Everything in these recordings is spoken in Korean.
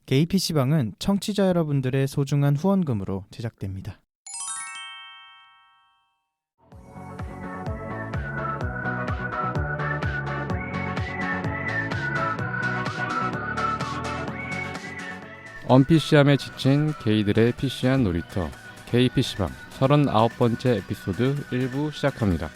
게이 PC방은 청취자 여러분들의 소중한 후원금으로 제작됩니다. 언PC함에 지친 게이들의 PC한 놀이터 게이 PC방 39번째 에피소드 1부 시작합니다.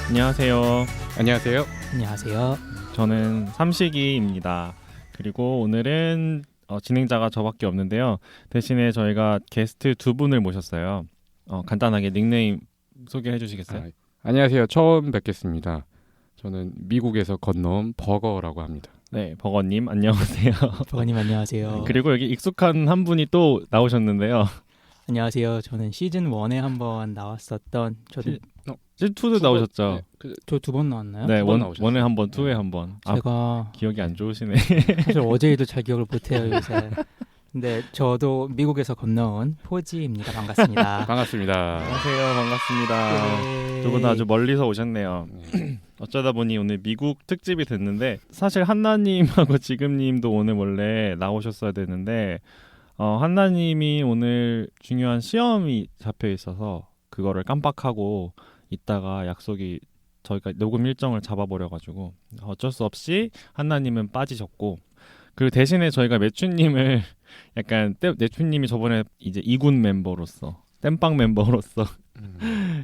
안녕하세요. 안녕하세요. 안녕하세요. 저는 삼식이입니다. 그리고 오늘은 진행자가 저밖에 없는데요. 대신에 저희가 게스트 두 분을 모셨어요. 간단하게 닉네임 소개해 주시겠어요? 안녕하세요. 처음 뵙겠습니다. 저는 미국에서 건너온 버거라고 합니다. 네, 버거님 안녕하세요. 버거님 안녕하세요. 그리고 여기 익숙한 한 분이 또 나오셨는데요. 안녕하세요. 저는 시즌 1에 한번 나왔었던 시즌2도 나오셨죠? 네, 저 두 번 나왔나요? 네, 번 나오셨어요. 원에 한 번, 투에 한 번. 제가 기억이 안 좋으시네. 사실 어제 일도 잘 기억을 못해요 요새. 근데 저도 미국에서 건너온 포지입니다. 반갑습니다. 반갑습니다. 안녕하세요. 반갑습니다. 네. 두 분 아주 멀리서 오셨네요. 어쩌다 보니 오늘 미국 특집이 됐는데 사실 한나님하고 지금님도 오늘 원래 나오셨어야 되는데 한나님이 오늘 중요한 시험이 잡혀 있어서 그거를 깜빡하고 있다가 약속이 저희가 녹음 일정을 잡아버려가지고 어쩔 수 없이 한나님은 빠지셨고 그리고 대신에 저희가 매춘님을 약간 매춘님이 저번에 이제 2군 멤버로서 땜빵 멤버로서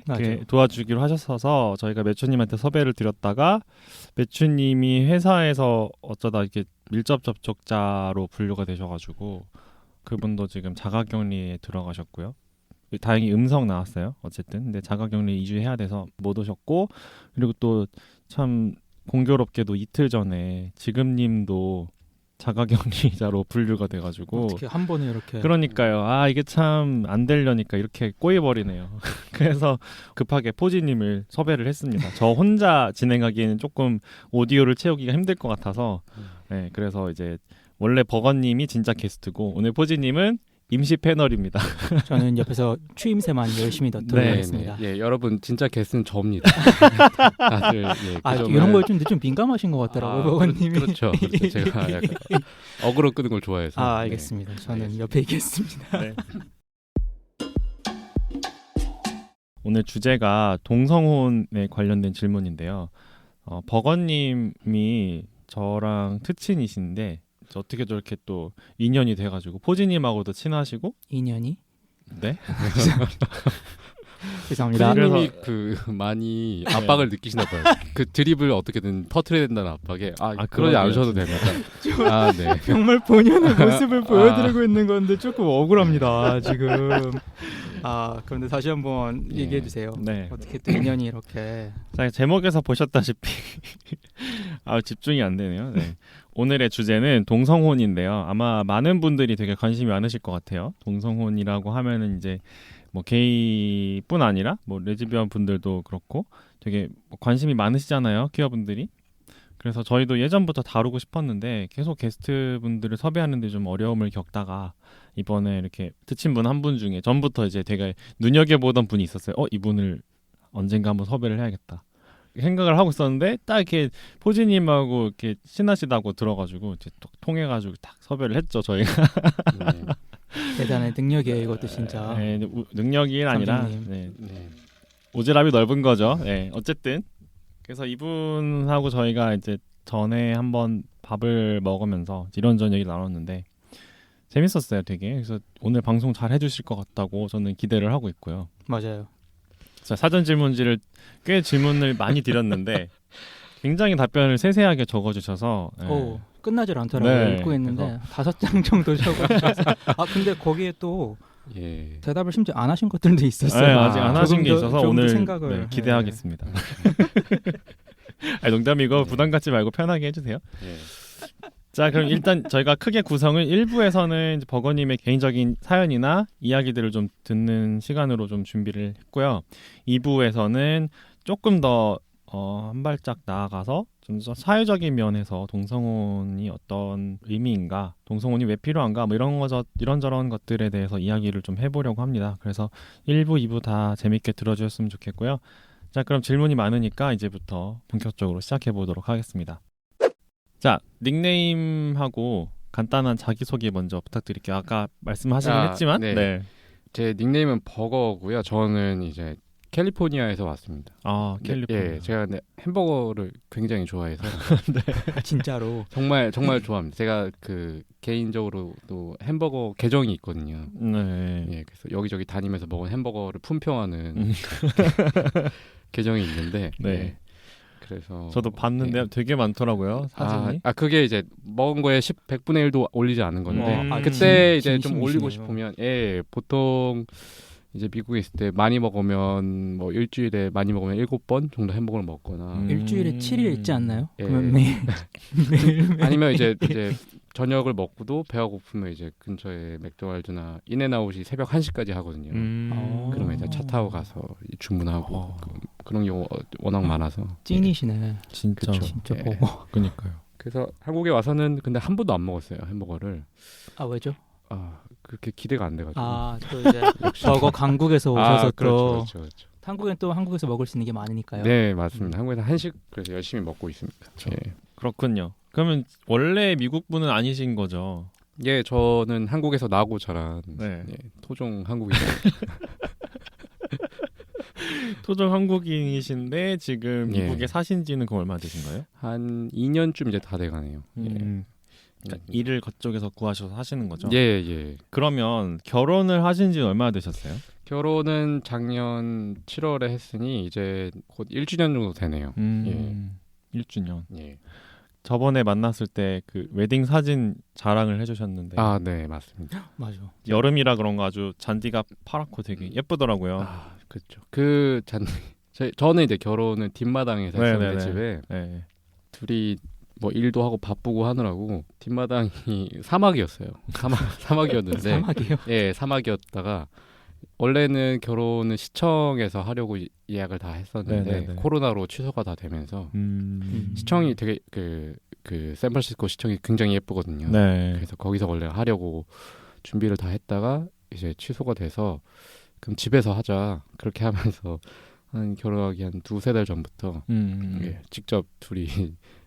이렇게 도와주기로 하셨어서 저희가 매춘님한테 섭외를 드렸다가 매춘님이 회사에서 어쩌다 이렇게 밀접 접촉자로 분류가 되셔가지고 그분도 지금 자가격리에 들어가셨고요. 다행히 음성 나왔어요. 어쨌든 근데 자가격리 2주 해야 돼서 못 오셨고 그리고 또 참 공교롭게도 이틀 전에 지금님도 자가격리자로 분류가 돼가지고 어떻게 한 번에 이렇게 그러니까요. 이게 참 안 되려니까 이렇게 꼬여버리네요. 그래서 급하게 포지님을 섭외를 했습니다. 저 혼자 진행하기에는 조금 오디오를 채우기가 힘들 것 같아서 네, 그래서 이제 원래 버거님이 진짜 게스트고 오늘 포지님은 임시 패널입니다. 저는 옆에서 추임새만 열심히 넣도록 네, 하겠습니다. 예, 여러분 진짜 게스트는 저입니다. 다들 이런 거에 좀 민감하신 것 같더라고요. 버거님이. 그렇죠. 제가 약간 어그로 끄는 걸 좋아해서. 알겠습니다. 저는 옆에 있겠습니다. 네. 오늘 주제가 동성혼에 관련된 질문인데요. 버거님이 저랑 특친이신데 어떻게 저렇게 또 인연이 돼가지고 포지님하고도 친하시고 인연이? 네? 죄송합니다. 포지님이 많이 압박을 느끼시나 봐요. 그 드립을 어떻게든 터트려야 된다는 압박에 그러지 않으셔도 됩니다. 네. 정말 본연의 모습을 보여드리고 있는 건데 조금 억울합니다 지금. 그런데 다시 한번 얘기해 주세요. 네. 어떻게 또 인연이 이렇게. 자, 제목에서 보셨다시피 집중이 안 되네요. 네. 오늘의 주제는 동성혼인데요. 아마 많은 분들이 되게 관심이 많으실 것 같아요. 동성혼이라고 하면은 이제 뭐 게이뿐 아니라 뭐 레즈비언 분들도 그렇고 되게 관심이 많으시잖아요, 퀴어분들이. 그래서 저희도 예전부터 다루고 싶었는데 계속 게스트 분들을 섭외하는데 좀 어려움을 겪다가 이번에 이렇게 특친 분 한 분 중에 전부터 이제 되게 눈여겨보던 분이 있었어요. 이분을 언젠가 한번 섭외를 해야겠다 생각을 하고 있었는데 딱 이렇게 포지님하고 이렇게 친하시다고 들어가지고 이제 통해가지고 딱 섭외를 했죠, 저희가. 대단한 능력이에요, 이것도 진짜. 네, 능력이 아니라 삼식님. 오지랖이 넓은 거죠. 네, 어쨌든 그래서 이분하고 저희가 이제 전에 한번 밥을 먹으면서 이런저런 얘기 나눴는데 재밌었어요, 되게. 그래서 오늘 방송 잘 해주실 것 같다고 저는 기대를 하고 있고요. 맞아요. 자, 사전 질문지를 꽤 질문을 많이 드렸는데 굉장히 답변을 세세하게 적어주셔서 끝나질 않더라고요. 네, 읽고 있는데 5장 정도 적어주셔서 근데 거기에 또 대답을 심지어 안 하신 것들도 있었어요. 네, 아직 안 하신 게 있어서 오늘 생각을 기대하겠습니다. 농담이고 부담 갖지 말고 편하게 해주세요. 자, 그럼 일단 저희가 크게 구성을 1부에서는 버거님의 개인적인 사연이나 이야기들을 좀 듣는 시간으로 좀 준비를 했고요. 2부에서는 조금 더 한 발짝 나아가서 좀 더 사회적인 면에서 동성혼이 어떤 의미인가, 동성혼이 왜 필요한가, 뭐 이런저런 것들에 대해서 이야기를 좀 해보려고 합니다. 그래서 1부, 2부 다 재밌게 들어주셨으면 좋겠고요. 자, 그럼 질문이 많으니까 이제부터 본격적으로 시작해 보도록 하겠습니다. 자, 닉네임하고 간단한 자기소개 먼저 부탁드릴게요. 아까 말씀하시긴 했지만 네. 제 닉네임은 버거고요. 저는 이제 캘리포니아에서 왔습니다. 아, 캘리포니아. 예, 제가 햄버거를 굉장히 좋아해서 진짜로. 정말 좋아합니다. 제가 그 개인적으로도 햄버거 계정이 있거든요. 네. 예, 그래서 여기저기 다니면서 먹은 햄버거를 품평하는 계정이 있는데, 네. 예, 그래서 저도 봤는데 되게 많더라고요, 사진이. 그게 이제 먹은 거에 100분의 1도 올리지 않은 건데, 아, 그때 이제 좀 진심이시네요. 올리고 싶으면, 예, 보통 이제 미국에 있을 때 많이 먹으면 뭐 일주일에 많이 먹으면 7번 정도 햄버거를 먹거나 일주일에 7일 있지 않나요? 예. 그러면 매일 아니면 이제 저녁을 먹고도 배가 고프면 이제 근처에 맥도날드나 인앤아웃이 새벽 1시까지 하거든요. 그러면 이제 차 타고 가서 주문하고 그런 경우 워낙 많아서 찐이시네. 진짜. 그쵸. 진짜 예. 버거. 그니까요. 그래서 한국에 와서는 근데 한 번도 안 먹었어요, 햄버거를. 아 왜죠? 그렇게 기대가 안 돼가지고. 또 이제 버거 강국에서 오셔서 또 그렇죠. 한국엔 또 한국에서 먹을 수 있는 게 많으니까요. 네, 맞습니다. 한국에서 한식 그래서 열심히 먹고 있습니다. 예. 그렇군요. 그러면 원래 미국 분은 아니신 거죠? 예, 저는 한국에서 나고 자란 네. 예, 토종 한국인. 토종 한국인이신데 지금 예. 미국에 사신 지는 그럼 얼마나 되신 거예요? 한 2년쯤 이제 다 돼가네요. 그러니까 일을 그쪽에서 구하셔서 하시는 거죠? 예. 그러면 결혼을 하신 지는 얼마나 되셨어요? 결혼은 작년 7월에 했으니 이제 곧 1주년 정도 되네요. 1주년. 예. 저번에 만났을 때 그 웨딩 사진 자랑을 해주셨는데 네, 맞습니다. 맞아. 여름이라 그런가 아주 잔디가 파랗고 되게 예쁘더라고요. 그렇죠. 그 잔디 저는 이제 결혼을 뒷마당에서 했었는데 네네네. 집에 네. 둘이 뭐 일도 하고 바쁘고 하느라고 뒷마당이 사막이었어요. 사막이었는데 사막이요? 예, 사막이었다가 원래는 결혼을 시청에서 하려고 예약을 다 했었는데 네네네. 코로나로 취소가 다 되면서 시청이 되게 그 샌프란시스코 시청이 굉장히 예쁘거든요. 네. 그래서 거기서 원래 하려고 준비를 다 했다가 이제 취소가 돼서 그럼 집에서 하자 그렇게 하면서 한 결혼하기 한 2-3달 전부터 예, 직접 둘이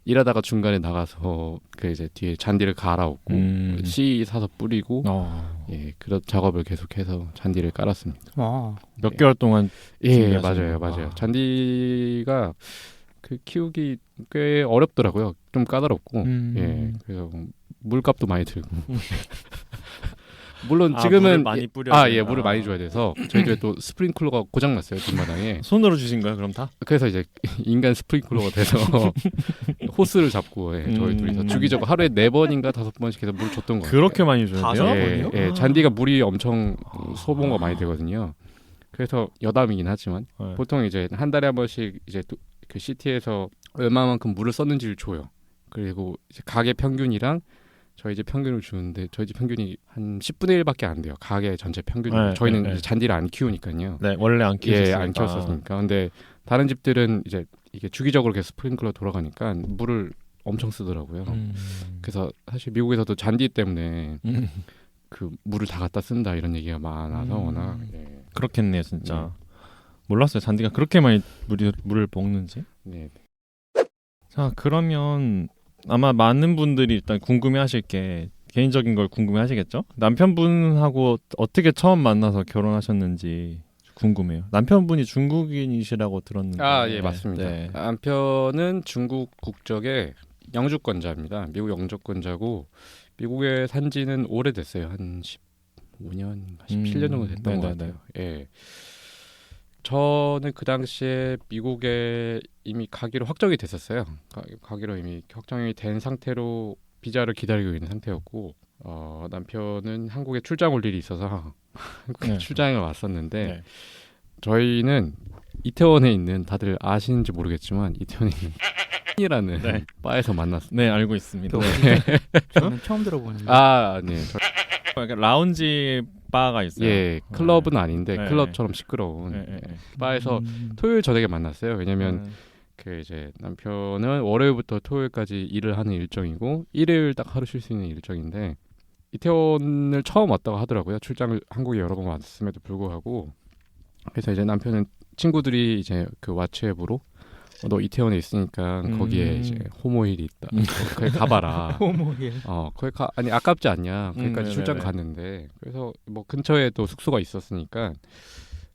일하다가 중간에 나가서 그 이제 뒤에 잔디를 갈아엎고 씨 사서 뿌리고 예, 그런 작업을 계속해서 잔디를 깔았습니다. 와. 몇 개월 동안 예, 준비하시는 맞아요. 잔디가 그 키우기 꽤 어렵더라고요. 좀 까다롭고 예, 그래서 물값도 많이 들고. 물론 지금은 물을 많이 뿌려. 예, 물을 많이 줘야 돼서 저희 집에 또 스프링클러가 고장 났어요, 뒷마당에. 손으로 주신 거예요, 그럼 다? 그래서 이제 인간 스프링클러가 돼서 호스를 잡고 저희 둘이서 주기적으로 하루에 4번인가 5번씩 계속 물 줬던 거예요. 그렇게 많이 줘야 다섯 돼요? 번이요? 예, 잔디가 물이 엄청 소모가 많이 되거든요. 그래서 여담이긴 하지만 네. 보통 이제 한 달에 한 번씩 이제 또 그 시티에서 얼마만큼 물을 썼는지를 줘요. 그리고 이제 가게 평균이랑 저희 집 평균을 주는데 저희 집 평균이 한 10분의 1밖에 안 돼요. 가게 전체 평균이. 네, 저희는 네, 이제 잔디를 안 키우니까요. 네, 원래 안 키우셨으니까. 예, 안 키웠었으니까. 근데 다른 집들은 이제 이게 주기적으로 계속 스프링클러 돌아가니까 물을 엄청 쓰더라고요. 그래서 사실 미국에서도 잔디 때문에 그 물을 다 갖다 쓴다 이런 얘기가 많아서 워낙 예. 그렇겠네요, 진짜. 몰랐어요, 잔디가 그렇게 많이 물을 먹는지. 네. 자, 그러면 아마 많은 분들이 일단 궁금해하실 게 개인적인 걸 궁금해하시겠죠? 남편분하고 어떻게 처음 만나서 결혼하셨는지 궁금해요. 남편분이 중국인이시라고 들었는데. 예, 맞습니다. 네. 남편은 중국 국적의 영주권자입니다. 미국 영주권자고 미국에 산 지는 오래됐어요. 한 15년, 17년 정도 됐던 것 같아요. 예. 저는 그 당시에 미국에 이미 가기로 확정이 됐었어요. 가기로 이미 확정이 된 상태로 비자를 기다리고 있는 상태였고 남편은 한국에 출장 올 일이 있어서 한국에 출장을 왔었는데 저희는 이태원에 있는 다들 아시는지 모르겠지만 이태원에 있는 이라는 바에서 만났습니다. 네, 알고 있습니다. 저는 처음 들어보는데. 네. 약간 라운지 바가 있어요. 예, 클럽은 아닌데 클럽처럼 시끄러운 바에서 토요일 저녁에 만났어요. 왜냐면 그 이제 남편은 월요일부터 토요일까지 일을 하는 일정이고 일요일 딱 하루 쉴 수 있는 일정인데 이태원을 처음 왔다고 하더라고요. 출장을 한국에 여러 번 왔음에도 불구하고. 그래서 이제 남편은 친구들이 이제 그 왓츠앱으로 너 이태원에 있으니까 거기에 이제 호모힐이 있다. 거기 가봐라. 호모힐. 거기 아니 아깝지 않냐. 거기까지 출장 네네네. 갔는데 그래서 뭐 근처에 또 숙소가 있었으니까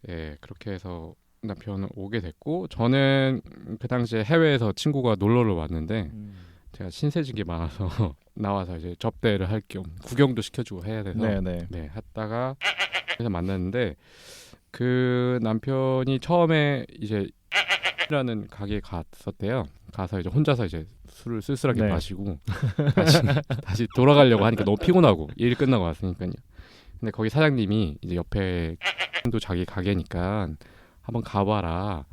예 그렇게 해서 남편은 오게 됐고 저는 그 당시에 해외에서 친구가 놀러를 왔는데 제가 신세직이 많아서 나와서 이제 접대를 할 겸 구경도 시켜주고 해야 돼서 네네. 네 했다가 그래서 만났는데 그 남편이 처음에 이제 라는 가게에 갔었대요. 가서 이제 혼자서 이제 술을 쓸쓸하게 네. 마시고 다시 돌아가려고 하니까 너무 피곤하고 일 끝나고 왔으니까요. 근데 거기 사장님이 이제 옆에 또 자기 가게니까 한번 가봐라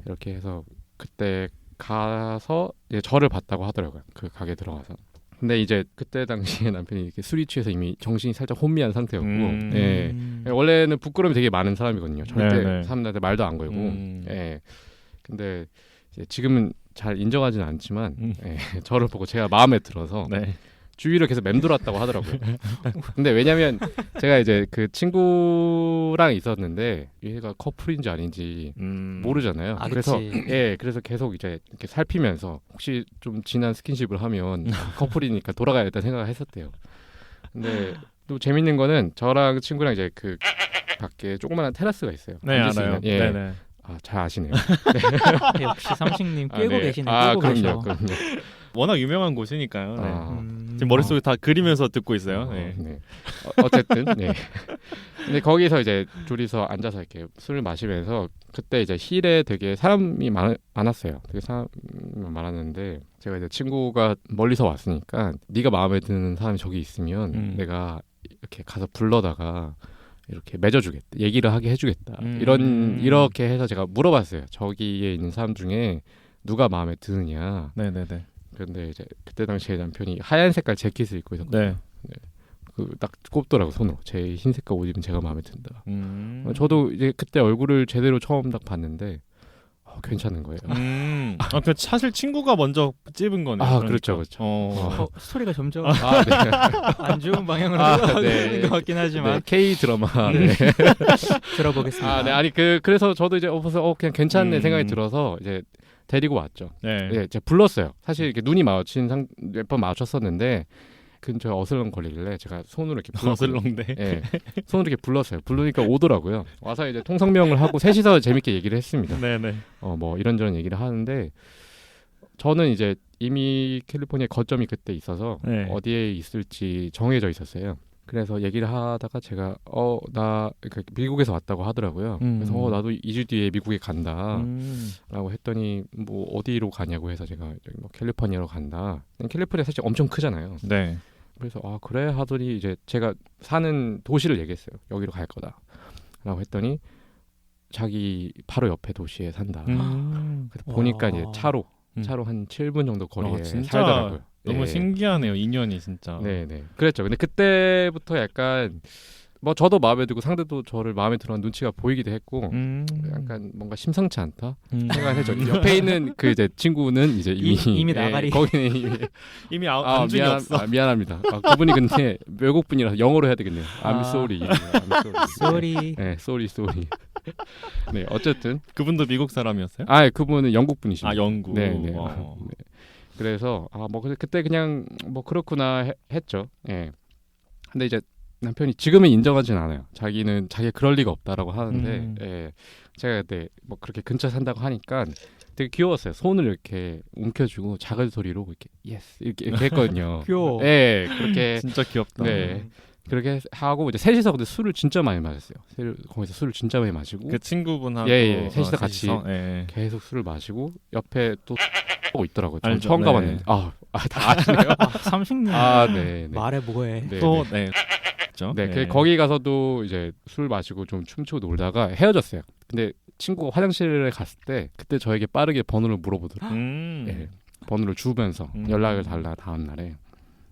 이렇게 해서 그때 가서 이제 저를 봤다고 하더라고요. 그 가게 들어가서. 근데 이제 그때 당시에 남편이 이렇게 술이 취해서 이미 정신이 살짝 혼미한 상태였고, 예. 원래는 부끄러움이 되게 많은 사람이거든요. 절대 네네. 사람들한테 말도 안 걸고, 예. 근데 이제 지금은 잘 인정하지는 않지만, 예. 저를 보고 제가 마음에 들어서 네. 주위를 계속 맴돌았다고 하더라고요. 근데 왜냐면 제가 이제 그 친구랑 있었는데 얘가 커플인지 아닌지 모르잖아요. 아, 그래서 그치. 예, 그래서 계속 이제 이렇게 살피면서 혹시 좀 진한 스킨십을 하면 커플이니까 돌아가야겠다 생각을 했었대요. 근데 또 재밌는 거는 저랑 친구랑 이제 그 밖에 조그만한 테라스가 있어요. 네, 앉을 수 알아요. 있는. 예. 네네. 아, 잘 아시네요. 역시 삼식님 아, 꿰고 네. 계시네. 아, 꿰고 계셔. 그럼요. 워낙 유명한 곳이니까요. 네. 아, 지금 머릿속에 다 그리면서 듣고 있어요. 네. 네. 어쨌든 네. 근데 거기서 이제 둘이서 앉아서 이렇게 술을 마시면서 그때 이제 힐에 되게 사람이 많았어요. 되게 사람이 많았는데 제가 이제 친구가 멀리서 왔으니까 네가 마음에 드는 사람이 저기 있으면 내가 이렇게 가서 불러다가 이렇게 맺어주겠다, 얘기를 하게 해주겠다. 이렇게 해서 제가 물어봤어요. 저기에 있는 사람 중에 누가 마음에 드느냐. 네네네. 그런데 이제 그때 당시에 남편이 하얀 색깔 재킷을 입고 있었거든요. 네. 그 딱 꼽더라고 손으로. 제 흰 색깔 옷 입은 제가 마음에 든다. 저도 이제 그때 얼굴을 제대로 처음 딱 봤는데 괜찮은 거예요. 그 사실 친구가 먼저 찝은 거네요. 아, 그러니까. 그렇죠, 그렇죠. 스토리가 점점 아, 네. 안 좋은 방향으로 아, 흘러가는 네. 것 같긴 하지만 네, K 드라마. 네. 들어보겠습니다. 아, 네. 아니 그래서 저도 이제 그냥 괜찮네 생각이 들어서 이제 데리고 왔죠. 네. 네, 제가 불렀어요. 사실 이렇게 눈이 마주친 몇 번 마주쳤었는데 근처에 어슬렁 거리길래 제가 손으로 이렇게 불렀거든요. 어슬렁대. 예, 손으로 이렇게 불렀어요. 부르니까 오더라고요. 와서 이제 통성명을 하고 셋이서 재밌게 얘기를 했습니다. 네네. 뭐 이런저런 얘기를 하는데 저는 이제 이미 캘리포니아 거점이 그때 있어서 네. 어디에 있을지 정해져 있었어요. 그래서 얘기를 하다가 제가 나 미국에서 왔다고 하더라고요. 그래서 나도 2주 뒤에 미국에 간다라고 했더니 뭐 어디로 가냐고 해서 제가 뭐 캘리포니아로 간다. 캘리포니아 사실 엄청 크잖아요. 네. 그래서 그래 하더니 이제 제가 사는 도시를 얘기했어요. 여기로 갈 거다라고 했더니 자기 바로 옆에 도시에 산다. 그래서 보니까 이제 차로 한 7분 정도 거리에 진짜 살더라고요. 너무 네. 신기하네요. 인연이 진짜. 네네. 그랬죠. 근데 그때부터 약간 뭐 저도 마음에 들고 상대도 저를 마음에 들어하는 눈치가 보이기도 했고 약간 뭔가 심상치 않다 생각을 했죠. 옆에 있는 그 이제 친구는 이제 이미 나가리. 거기는 이미 안중이 없어. 미안합니다. 그분이 근데 외국 분이라서 영어로 해야 되겠네요. I'm sorry. I'm sorry. 쏘리. 네, sorry. 네, 어쨌든 그분도 미국 사람이었어요? 그분은 영국 분이십니다. 아, 영국. 네. 네. 그래서 뭐 그때 그냥 뭐 그렇구나 했죠. 예. 근데 이제 남편이 지금은 인정하진 않아요. 자기는 자기 그럴 리가 없다라고 하는데 예. 제가 그때 뭐 그렇게 근처 산다고 하니까 되게 귀여웠어요. 손을 이렇게 움켜주고 작은 소리로 이렇게 예스 이렇게 했거든요. 귀여워. 예, 그렇게 진짜 귀엽다. 네. 그렇게 하고 이제 셋이서 근데 술을 진짜 많이 마셨어요. 거기서 술을 진짜 많이 마시고 그 친구분하고 셋이서 같이 예. 계속 술을 마시고 옆에 또 하고 있더라고요. 전 알죠. 처음 네. 가봤는데 다 아시네요. 삼식님 네. 말해 뭐해. 네, 또 네. 네. 네, 거기 가서도 이제 술 마시고 좀 춤추고 놀다가 헤어졌어요. 근데 친구가 화장실에 갔을 때 그때 저에게 빠르게 번호를 물어보더라고요. 네, 번호를 주면서 연락을 달라 다음 날에.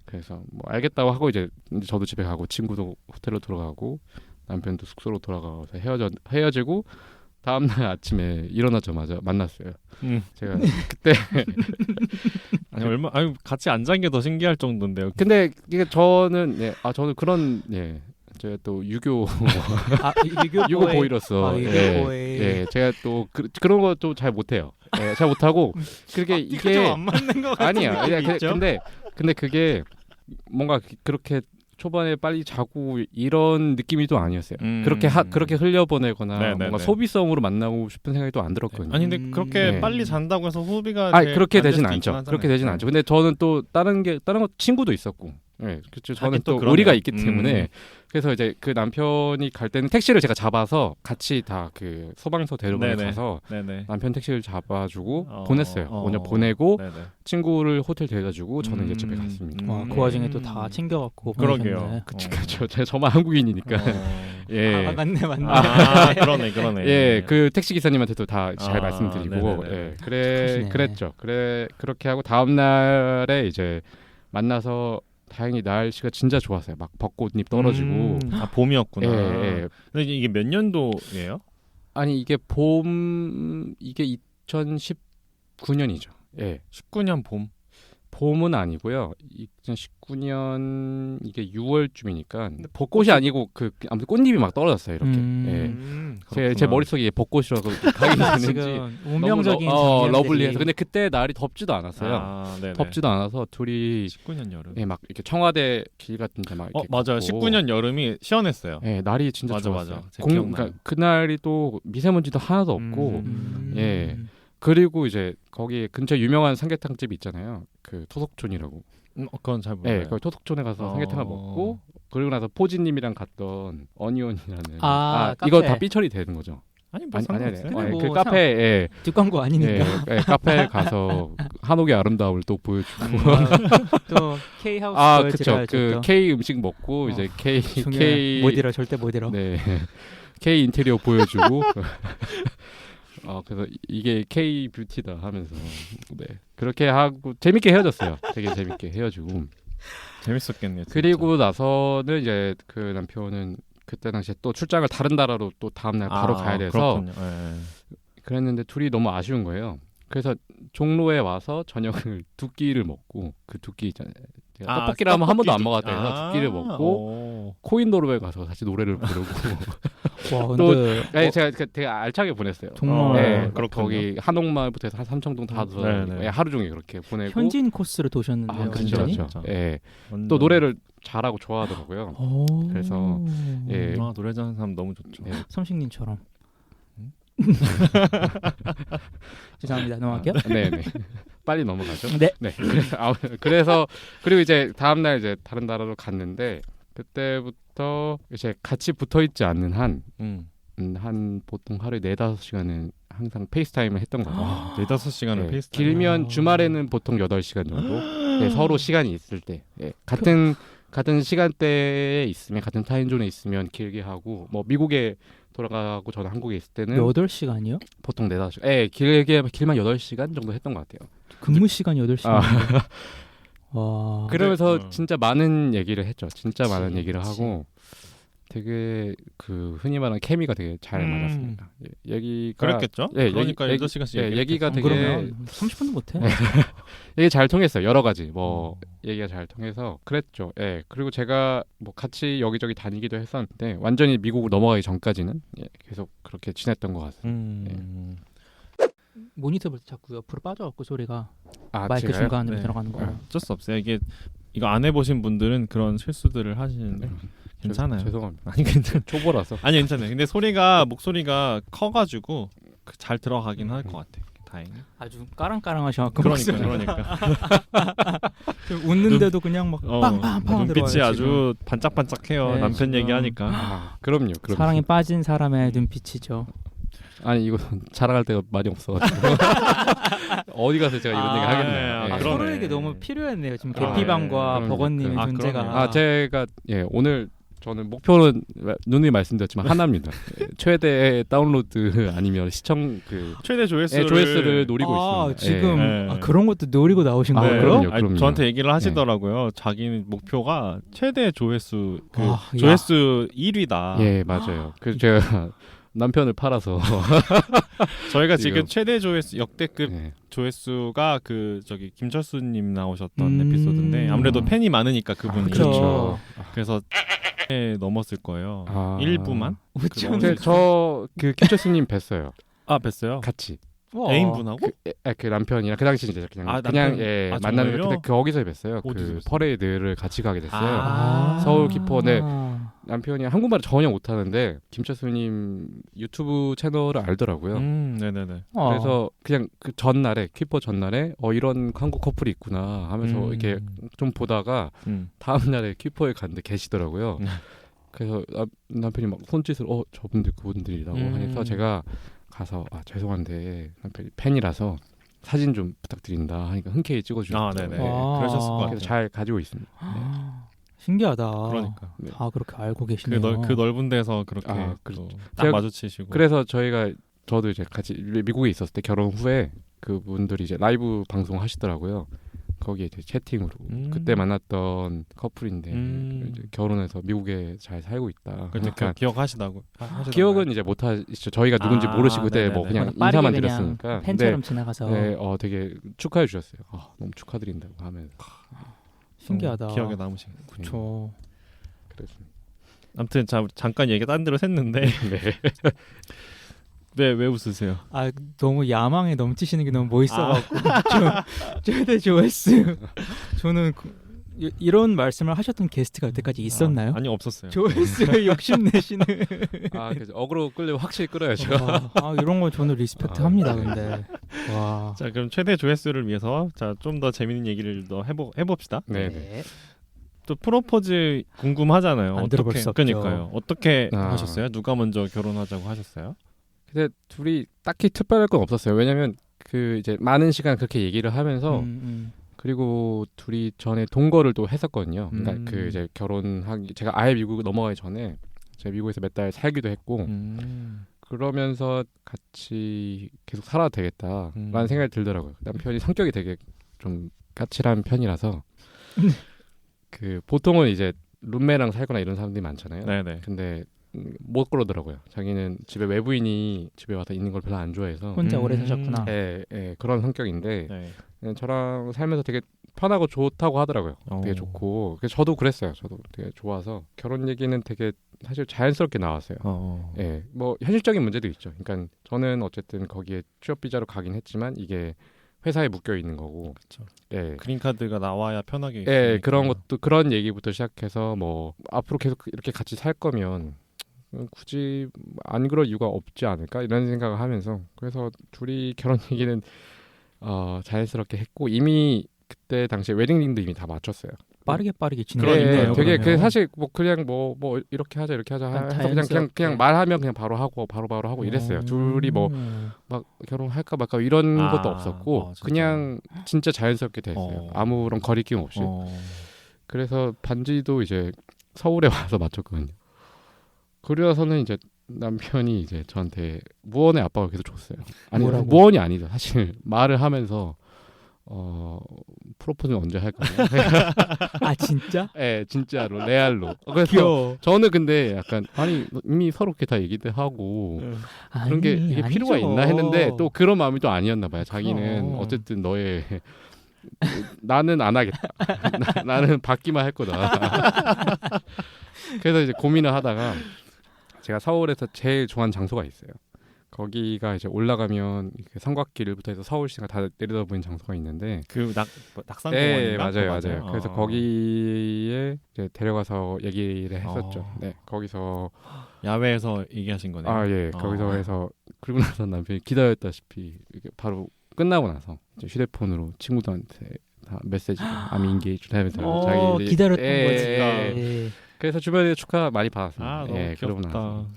그래서 뭐 알겠다고 하고 이제 저도 집에 가고 친구도 호텔로 돌아가고 남편도 숙소로 돌아가서 헤어지고 다음날 아침에 일어나자마자 만났어요. 제가 그때 아니 같이 안 잔 게 더 신기할 정도인데요. 근데 이게 저는 저는 그런 제가 또 유교 유교 보이로서 제가 또 그런 것도 잘 못해요. 잘 못하고 그렇게 이게 좀 안 맞는 것 같은 아니야. 느낌이 있죠? 근데 그게 뭔가 그렇게 초반에 빨리 자고 이런 느낌이 또 아니었어요. 그렇게 흘려보내거나 네네네. 뭔가 소비성으로 만나고 싶은 생각이 또 안 들었거든요. 아니 근데 그렇게 네. 빨리 잔다고 해서 소비가 그렇게 안될 되진 수도 않죠. 있긴 그렇게 하잖아요. 되진 않죠. 근데 저는 또 다른 거 친구도 있었고, 그렇죠. 저는 하긴 또 또 그러네요. 우리가 있기 때문에 그래서 이제 그 남편이 갈 때는 택시를 제가 잡아서 같이 다 그 소방서 대로변에 네네. 가서 네네. 남편 택시를 잡아주고 어, 보냈어요. 어. 먼저 보내고 네네. 친구를 호텔 데려가지고 저는 이제 집에 갔습니다. 와, 그 와중에 또 다 챙겨갖고 그러게요. 보내셨네. 그렇죠. 저만 한국인이니까. 예. 맞네. 예, 그 택시 기사님한테도 다 잘 말씀드리고, 네네네. 착하시네. 그랬죠. 그렇게 하고 다음 날에 이제 만나서 다행히 날씨가 진짜 좋았어요. 막 벚꽃잎 떨어지고. 봄이었구나. 예. 근데 이게 몇 년도예요? 아니 이게 이게 2019년이죠. 예. 19년 봄. 봄은 아니고요. 2019년 이게 6월쯤이니까 벚꽃이 아니고 아무튼 꽃잎이 막 떨어졌어요. 이렇게. 제 머릿속에 벚꽃이라서 각인이 되는지 지금 운명적인 너무 장면들이- 러블리해서. 근데 그때 날이 덥지도 않았어요. 네네. 덥지도 않아서 둘이 19년 여름. 막 이렇게 청와대 길 같은 데막 이렇게 맞아요. 걷고. 19년 여름이 시원했어요. 날이 진짜 맞아, 좋았어요. 맞아. 제가 기억나요. 그러니까 그날이 또 미세먼지도 하나도 없고 예. 그리고 이제 거기 근처 유명한 삼계탕 집이 있잖아요. 그 토속촌이라고. 그건 잘 몰라요. 거기 토속촌에 가서 어. 삼계탕을 먹고 그리고 나서 포지님이랑 갔던 어니언이라는 카페. 이거 다 삐처리 되는 거죠. 아니 아니. 근데 뭐 그 카페에 뒷광고 아니니까. 카페에 가서 한옥의 아름다움을 또 보여주고 또 K 하우스 그쵸. 그 K 음식 먹고 이제 K 못 잃어 절대 못 잃어. 네. K 인테리어 보여주고 그래서 이게 K 뷰티다 하면서 그렇게 하고 재밌게 헤어졌어요. 되게 재밌게 헤어지고 재밌었겠네요. 진짜. 그리고 나서는 이제 그 남편은 그때 당시에 또 출장을 다른 나라로 또 다음날 바로 가야 돼서 그렇군요. 그랬는데 둘이 너무 아쉬운 거예요. 그래서 종로에 와서 저녁을 두 끼를 먹고 그 두 끼 있잖아요. 제가 떡볶이를 하면 한 번도 안 먹었다 해서 두 끼를 먹고 코인도로에 가서 같이 노래를 부르고 와 근데 또 제가 되게 알차게 보냈어요. 종로 그렇고 거기 한옥마을부터 해서 삼청동 다 들어서 하루 종일 그렇게 보내고 현지인 코스를 도셨는데요. 그렇죠. 완전히? 또 노래를 잘하고 좋아하더라고요. 그래서 노래 잘하는 사람 너무 좋죠. 성식님처럼. 죄송합니다. 넘어갈게요. 네네. 빨리 넘어가죠. 네. 그래서 그리고 이제 다음 날 이제 다른 나라로 갔는데 그때부터 이제 같이 붙어 있지 않는 한 보통 하루에 4-5시간은 항상 페이스타임을 했던 거예요. 4-5시간을 페이스타임. 길면 주말에는 보통 8시간 정도. 서로 시간이 있을 때. 같은 시간대에 있으면 같은 타임존에 있으면 길게 하고 뭐 미국에 돌아가고 저는 한국에 있을 때는 8시간이요? 보통 4-5시간. 길만 8시간 정도 했던 것 같아요. 근무 시간 8시간. 와. 그러면서 진짜 많은 얘기를 했죠. 진짜 많은 얘기를 하고 되게 그 흔히 말하는 케미가 되게 잘 맞았습니다. 얘기가 그랬겠죠? 그러니까 8시간씩 얘기가 되게 그러면 30분도 못해. 얘기 잘 통했어요. 여러 가지 얘기가 잘 통해서 그랬죠. 그리고 제가 뭐 같이 여기저기 다니기도 했었는데 완전히 미국으로 넘어가기 전까지는 계속 그렇게 지냈던 것 같습니다. 모니터 볼 때 자꾸 옆으로 빠져갖고 소리가 마이크 제가요? 중간으로 들어가는 거예요. 어쩔 수 없어요. 이거 안 해보신 분들은 그런 실수들을 하시는데 괜찮아요. 죄송합니다. 아니 괜찮. 초보라서. 아니 괜찮아요. 근데 목소리가 커가지고 잘 들어가긴 할 것 같아. 다행히. 아주 까랑까랑하셔갖고 그러니까. 웃는데도 그냥 막 빵빵빵 눈빛이 들어와요, 아주 반짝반짝해요. 네, 남편 지금. 얘기하니까. 그럼요. 사랑에 빠진 사람의 눈빛이죠. 아니 이거 자랑할 데가 많이 없어가지고 어디 가서 제가 이런 얘기 하겠네요. 그러네. 서로에게 너무 필요했네요. 지금 개피방과 그럼요. 버거님의 존재가. 그러네요. 제가 오늘 저는 목표는 누누이 말씀드렸지만 하나입니다. 최대 다운로드 아니면 시청 최대 조회수를 조회수를 노리고 있습니다. 지금 그런 것도 노리고 나오신 거예요? 그럼요. 저한테 얘기를 하시더라고요. 자기는 목표가 최대 조회수 조회수 1위다. 맞아요. 그래서 제가 남편을 팔아서 저희가 지금. 지금 최대 조회수 역대급 네. 조회수가 그 저기 김철수님 나오셨던 에피소드인데 아무래도 아. 팬이 많으니까 그분이 그렇죠. 그래서 넘었을 거예요. 아. 1부만? 어쩌면 저그 김철수님 뵀어요. 아 뵀어요. 같이. 와. 애인분하고? 그 남편이랑 그 당시 이제 그냥 아, 그냥 남편? 예 아, 만나는 정말요? 그때 거기서 뵀어요. 어디서 그 뵀어요? 퍼레이드를 같이 가게 됐어요. 아. 서울 기포네. 남편이 한국말을 전혀 못하는데 김철수님 유튜브 채널을 알더라고요. 네네네. 그래서 그냥 그 전날에 퀴퍼 전날에 이런 한국 커플이 있구나 하면서 이렇게 좀 보다가 다음 날에 퀴퍼에 갔는데 계시더라고요. 그래서 남편이 막 손짓을 저분들 그분들이라고 하니까 제가 가서 죄송한데 남편이 팬이라서 사진 좀 부탁드린다 하니까 흔쾌히 찍어주셨죠. 아 네네. 와. 그러셨을 것 같아요. 그래서 잘 가지고 있습니다. 신기하다. 그러니까 네. 다 그렇게 알고 그, 계시네요. 그 넓은 데서 그렇게 그렇죠. 딱 제가- 마주치시고. 그래서 저도 이제 같이 미국에 있었을 때 결혼 후에 그분들이 이제 라이브 방송 하시더라고요. 거기에 이제 채팅으로 그때 만났던 커플인데 이제 결혼해서 미국에 잘 살고 있다. 그러니까 그러니까 기억하시다고. 기억은 이제 못 하시죠. 저희가 누군지 아, 모르시고 그때 뭐 네네네. 그냥 빠르게 인사만 그냥 드렸으니까. 팬처럼 지나가서 네, 되게 축하해 주셨어요. 너무 축하드린다고 하면서. 신기하다. 기억에 남으신. 그렇죠. 그랬습니다. 아무튼 잠깐 얘기 딴 데로 샜는데 네. 왜 웃으세요? 아 너무 야망에 넘치시는 게 너무 멋있어갖고 최대 조회수. 저는 이런 말씀을 하셨던 게스트가 여태까지 있었나요? 아니 없었어요. 조회수에 욕심내시는. 그래서 어그로 끌려면 확실히 끌어야죠. 이런 거 저는 리스펙트합니다. 근데 와. 자 그럼 최대 조회수를 위해서 좀 더 재밌는 얘기를 더 해봅시다. 네. 또 프로포즈 궁금하잖아요. 안 들어볼 수 없죠. 그러니까요. 어떻게 아. 하셨어요? 누가 먼저 결혼하자고 하셨어요? 근데 둘이 딱히 특별할 건 없었어요. 왜냐면 그 이제 많은 시간 그렇게 얘기를 하면서 그리고 둘이 전에 동거를 또 했었거든요. 그러니까 그 이제 결혼하기 제가 아예 미국 넘어가기 전에 제가 미국에서 몇 달 살기도 했고 그러면서 같이 계속 살아도 되겠다라는 생각이 들더라고요. 남편이 성격이 되게 좀 까칠한 편이라서 그 보통은 이제 룸메랑 살거나 이런 사람들이 많잖아요. 네네. 근데 못 그러더라고요. 자기는 집에 외부인이 집에 와서 있는 걸 별로 안 좋아해서 혼자 오래 사셨구나. 그런 성격인데 네. 그냥 저랑 살면서 되게 편하고 좋다고 하더라고요. 되게 좋고 그래서 저도 그랬어요. 저도 되게 좋아서 결혼 얘기는 되게 사실 자연스럽게 나왔어요. 뭐 현실적인 문제도 있죠. 그러니까 저는 어쨌든 거기에 취업 비자로 가긴 했지만 이게 회사에 묶여 있는 거고. 그렇죠. 예. 그린카드가 나와야 편하게. 예, 그런 것도 그런 얘기부터 시작해서 뭐 앞으로 계속 이렇게 같이 살 거면 굳이 안 그럴 이유가 없지 않을까 이런 생각을 하면서 그래서 둘이 결혼 얘기는 자연스럽게 했고 이미 그때 당시에 웨딩링도 이미 다 맞췄어요. 빠르게 그러니까요. 되게 그러면. 사실 뭐 그냥 뭐 이렇게 하자 이렇게 하자 해서 그냥 말하면 그냥 바로 하고 이랬어요. 둘이 뭐 막 결혼할까 말까 이런 것도 없었고 그냥 진짜 자연스럽게 됐어요. 아무런 거리낌 없이. 그래서 반지도 이제 서울에 와서 맞췄거든요. 그러서는 이제 남편이 이제 저한테 무언의 압박을 계속 줬어요. 아니 뭐라고? 무언이 아니죠. 사실 말을 하면서 프로포즈는 언제 할 거냐. 아 진짜? 네, 진짜로 레알로. 그래서 귀여워. 저는 근데 약간 이미 서로 이렇게 다 얘기도 하고 그런 게 이게 필요가 아니죠. 있나 했는데 또 그런 마음이 또 아니었나 봐요. 자기는 그럼. 어쨌든 너의 나는 안 하겠다. 나는 받기만 할 거다. 그래서 이제 고민을 하다가 제가 서울에서 제일 좋아하는 장소가 있어요. 거기가 이제 올라가면 성곽길부터 해서 서울시가 다 내려다 보이는 장소가 있는데 그 낙산공원인가? 네, 맞아요. 그래서 거기에 이제 데려가서 얘기를 했었죠. 네, 거기서 야외에서 얘기하신 거네요. 거기서 해서 그리고 나서 남편이 기다렸다시피 이렇게 바로 끝나고 나서 이제 휴대폰으로 친구들한테 다 메시지가 I'm engaged 하면서 자기 기다렸던 예, 거지. 그래서 주변에 축하 많이 받았습니다. 너무 그러고 귀엽다. 나서.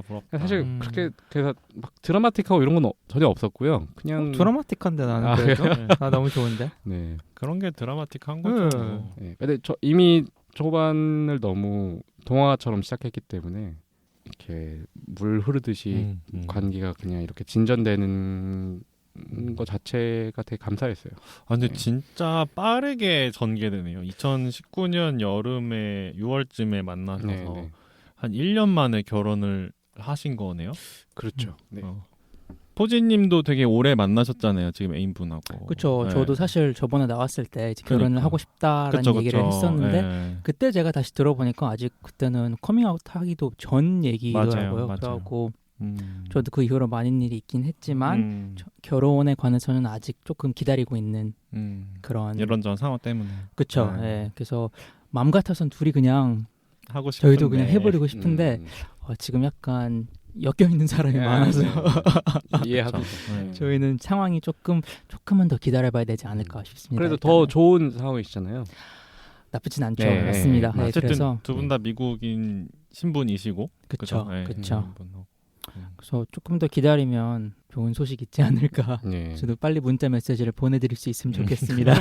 부럽다. 사실 그렇게 그래서 막 드라마틱하고 이런 건 전혀 없었고요. 그냥 드라마틱한데 나는 그래도 나 너무 좋은데. 네. 그런 게 드라마틱한 거죠. 네. 근데 저 이미 초반을 너무 동화처럼 시작했기 때문에 이렇게 물 흐르듯이 관계가 그냥 이렇게 진전되는 거 자체가 되게 감사했어요. 근데 네. 진짜 빠르게 전개되네요. 2019년 여름에 6월쯤에 만나셔서 네. 한 1년 만에 결혼을 하신 거네요. 그렇죠. 네. 포지님도 되게 오래 만나셨잖아요. 지금 애인분하고. 그렇죠. 네. 저도 사실 저번에 나왔을 때 이제 결혼을 그러니까. 하고 싶다라는 그쵸, 얘기를 그쵸. 했었는데 네. 그때 제가 다시 들어보니까 아직 그때는 커밍아웃 하기도 전 얘기더라고요. 맞아요. 그래갖고 음. 저도 그 이후로 많은 일이 있긴 했지만 결혼에 관해서는 아직 조금 기다리고 있는 그런 이런저런 상황 때문에. 그쵸. 네. 예. 그래서 마음 같아선 둘이 그냥 하고 싶은데. 저희도 그냥 해버리고 싶은데 지금 약간 엮여 있는 사람이 많아서 이해합니다. 네. 저희는 상황이 조금만 더 기다려봐야 되지 않을까 싶습니다. 그래도 일단은. 더 좋은 상황이시잖아요. 나쁘진 않죠. 네. 맞습니다. 네, 어쨌든 그래서 두 분 다 미국인 신분이시고. 그쵸. 네, 그쵸. 분하고. 그래서 조금 더 기다리면 좋은 소식 있지 않을까. 네. 저도 빨리 문자 메시지를 보내드릴 수 있으면 좋겠습니다.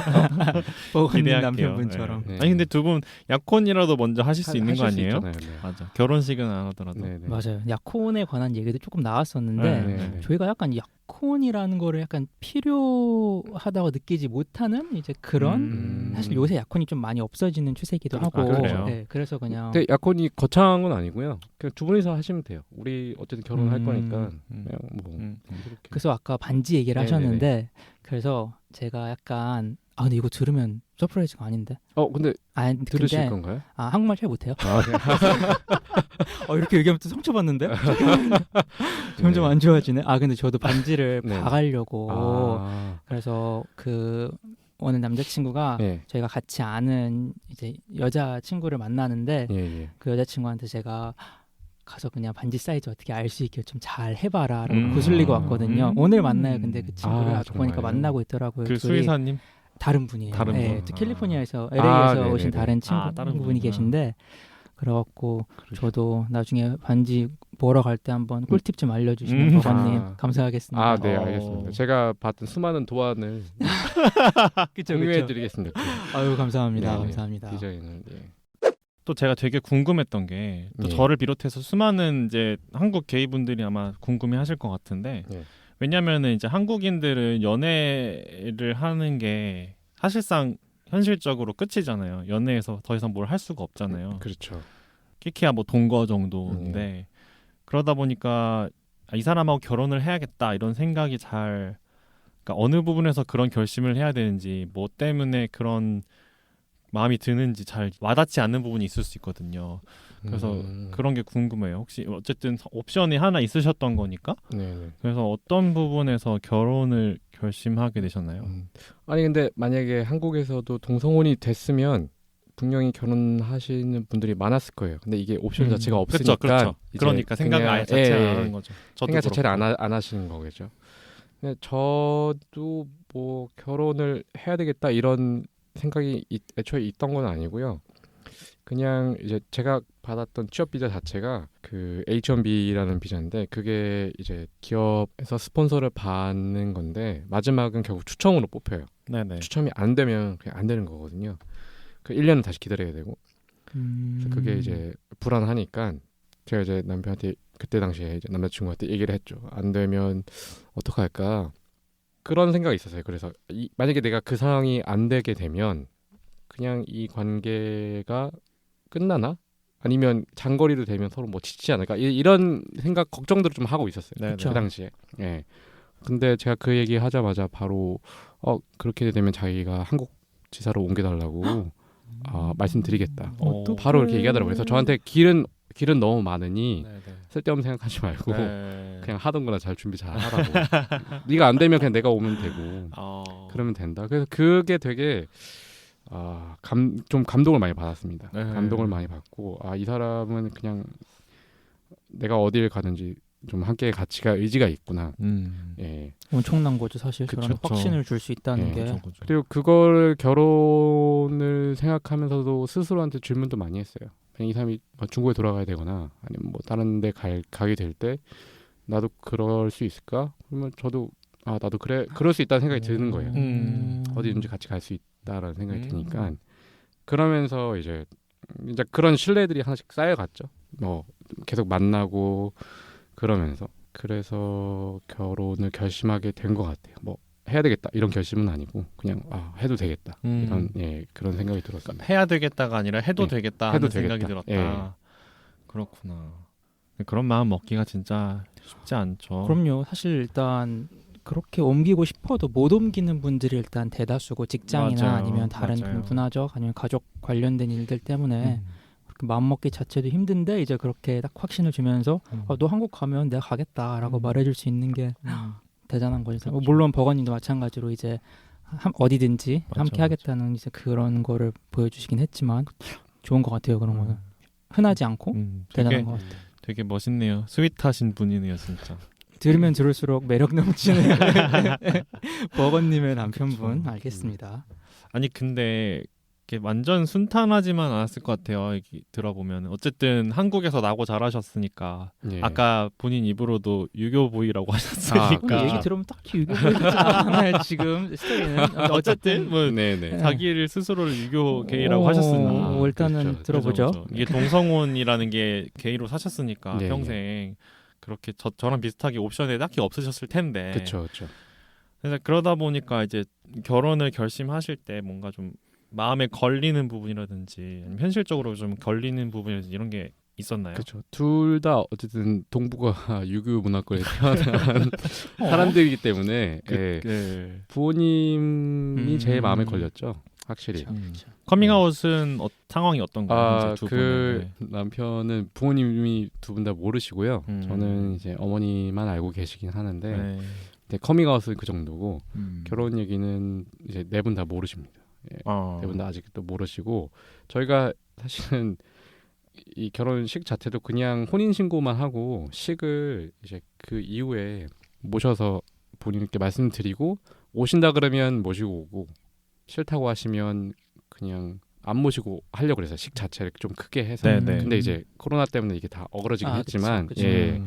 보건님 기대할게요. 남편분처럼. 네. 아니 근데 두 분 약혼이라도 먼저 하실 수 있는 거 하실 수 아니에요? 있잖아요. 네. 맞아. 결혼식은 안 하더라도. 네, 네. 맞아요. 약혼에 관한 얘기도 조금 나왔었는데 네, 네, 네. 저희가 약간 약혼이라는 거를 약간 필요하다고 느끼지 못하는 이제 그런 사실 요새 약혼이 좀 많이 없어지는 추세이기도 하고 그래요? 네, 그래서 그냥 근데 약혼이 거창한 건 아니고요. 그냥 두 분이서 하시면 돼요. 우리 어쨌든 결혼할 음. 거니까 음. 그냥 뭐 이렇게. 그래서 아까 반지 얘기를 네네네. 하셨는데 그래서 제가 약간 근데 이거 들으면 서프라이즈가 아닌데 근데 들으실 근데 건가요? 한국말 잘 못해요. 네. 이렇게 얘기하면 또 상처받는데 점점 안 좋아지네. 근데 저도 반지를 네. 봐가려고 그래서 그 오늘 남자친구가 네. 저희가 같이 아는 이제 여자친구를 만나는데 예, 예. 그 여자친구한테 제가 가서 그냥 반지 사이즈 어떻게 알 수 있게 좀 잘 해봐라 라고 구슬리고 왔거든요. 오늘 만나요. 근데 그 친구를 아까 보니까 정말요? 만나고 있더라고요. 그 둘이 수의사님. 다른 분이에요. 다른 네, 분. 또 캘리포니아에서 LA에서 네네네. 오신 다른 다른 친구분이 분이구나. 계신데 그래갖고 저도 나중에 반지 보러 갈 때 한번 꿀팁 좀 알려주시면 버거님 감사하겠습니다. 네, 알겠습니다. 제가 봤던 수많은 도안을 그쵸, 공유해드리겠습니다. 아유 감사합니다. 네네. 감사합니다. 디자인을. 예. 또 제가 되게 궁금했던 게 또 예. 저를 비롯해서 수많은 이제 한국 게이분들이 아마 궁금해하실 것 같은데 예. 왜냐면은 이제 한국인들은 연애를 하는 게 사실상 현실적으로 끝이잖아요. 연애에서 더 이상 뭘 할 수가 없잖아요. 그렇죠. 끼키야 뭐 동거 정도인데 그러다 보니까 이 사람하고 결혼을 해야겠다 이런 생각이 잘 그러니까 어느 부분에서 그런 결심을 해야 되는지 뭐 때문에 그런 마음이 드는지 잘 와닿지 않는 부분이 있을 수 있거든요. 그래서 그런 게 궁금해요. 혹시 어쨌든 옵션이 하나 있으셨던 거니까 네네. 그래서 어떤 부분에서 결혼을 결심하게 되셨나요? 아니 근데 만약에 한국에서도 동성혼이 됐으면 분명히 결혼하시는 분들이 많았을 거예요. 근데 이게 옵션 자체가 없으니까 그렇죠. 그러니까 생각을 아예 자체를 안 하는 거죠. 저도 생각 자체를 그렇고. 안 하시는 거겠죠. 근데 저도 뭐 결혼을 해야 되겠다 이런 생각이 애초에 있던 건 아니고요. 그냥 이제 제가 받았던 취업 비자 자체가 그 H1B라는 비자인데 그게 이제 기업에서 스폰서를 받는 건데 마지막은 결국 추첨으로 뽑혀요. 네네. 추첨이 안 되면 그냥 안 되는 거거든요. 그 1년은 다시 기다려야 되고 그래서 그게 이제 불안하니까 제가 이제 남편한테 그때 당시에 이제 남자친구한테 얘기를 했죠. 안 되면 어떡할까 그런 생각이 있었어요. 그래서 만약에 내가 그 상황이 안 되게 되면 그냥 이 관계가 끝나나? 아니면 장거리로 되면 서로 뭐 지치지 않을까? 이런 생각 걱정들을 좀 하고 있었어요. 네네. 그 당시에. 예. 근데 제가 그 얘기 하자마자 바로 그렇게 되면 자기가 한국 지사로 옮겨달라고 말씀드리겠다. 바로 이렇게 얘기하더라고요. 그래서 저한테 길은 너무 많으니 네네. 쓸데없는 생각하지 말고 네. 그냥 하던 거나 잘 준비 잘 하라고. 네가 안 되면 그냥 내가 오면 되고 그러면 된다. 그래서 그게 되게 좀 감동을 많이 받았습니다. 네. 감동을 많이 받고 이 사람은 그냥 내가 어딜 가든지 좀 함께 가치가 의지가 있구나. 예. 엄청난 거죠 사실. 그쵸. 그런 확신을 줄 수 있다는 예, 게. 그리고 그걸 결혼을 생각하면서도 스스로한테 질문도 많이 했어요. 이 사람이 중국에 돌아가야 되거나 아니면 뭐 다른 데 가게 될 때 나도 그럴 수 있을까? 그러면 저도 나도 그럴 수 있다는 생각이 드는 거예요. 어디든지 같이 갈 수 있다라는 생각이 드니까 그러면서 이제 그런 신뢰들이 하나씩 쌓여갔죠. 뭐 계속 만나고 그러면서 그래서 결혼을 결심하게 된 것 같아요. 뭐 해야 되겠다 이런 결심은 아니고 그냥 해도 되겠다 이런 그런 생각이 들었습니다. 해야 되겠다가 아니라 해도 네. 되겠다 해도 하는 생각이 되겠다. 들었다. 그렇구나. 그런 마음 먹기가 진짜 쉽지 않죠. 그럼요. 사실 일단 그렇게 옮기고 싶어도 못 옮기는 분들이 일단 대다수고 직장이나 맞아요. 아니면 다른 맞아요. 문화적 아니면 가족 관련된 일들 때문에 음. 그렇게 마음 먹기 자체도 힘든데 이제 그렇게 딱 확신을 주면서 음. 너 한국 가면 내가 가겠다라고 말해줄 수 있는 게 대단한 거죠. 그렇죠. 물론 버거님도 마찬가지로 이제 어디든지 맞아, 함께 하겠다는 이제 그런 거를 보여주시긴 했지만 좋은 것 같아요. 그런 거는 흔하지 않고 대단한 되게 것 같아요. 되게 멋있네요. 스윗하신 분이네요, 진짜. 들으면 들을수록 매력 넘치는 버거님의 남편분 그쵸. 알겠습니다. 아니 근데 이게 완전 순탄하지만 않았을 것 같아요. 이게 들어보면 어쨌든 한국에서 나고 자라셨으니까 예. 아까 본인 입으로도 유교부위라고 하셨으니까 그러니까. 얘기 들으면 딱히 유교적이잖아요. 지금 스토리는 어쨌든 뭐 네네. 자기를 스스로를 유교 게이라고 하셨으니 일단은 그렇죠. 들어보죠. 그죠. 이게 동성혼이라는 게 게이로 사셨으니까 네, 평생 그렇게 저랑 비슷하게 옵션에 딱히 없으셨을 텐데. 그렇죠, 그렇죠. 그래서 그러다 보니까 이제 결혼을 결심하실 때 뭔가 좀 마음에 걸리는 부분이라든지 아니면 현실적으로 좀 걸리는 부분이라든지 이런 게 있었나요? 그렇죠. 둘 다 어쨌든 동북아 유교 문화권에 태어난 사람들이기 때문에 예. 네. 부모님이 제일 마음에 걸렸죠. 확실히. 커밍아웃은 상황이 어떤가요? 이제 두 그 분은? 남편은 부모님이 두 분 다 모르시고요. 음. 저는 이제 어머니만 알고 계시긴 하는데 네. 근데 커밍아웃은 그 정도고 음. 결혼 얘기는 이제 네 분 다 모르십니다. 네 분 다 아직도 모르시고 저희가 사실은 이 결혼식 자체도 그냥 혼인 신고만 하고 식을 이제 그 이후에 모셔서 본인께 말씀드리고 오신다 그러면 모시고 오고 싫다고 하시면 그냥 안 모시고 하려고 그래서 식 자체를 좀 크게 해서 네네. 근데 이제 코로나 때문에 이게 다 어그러지긴 했지만 그쵸. 예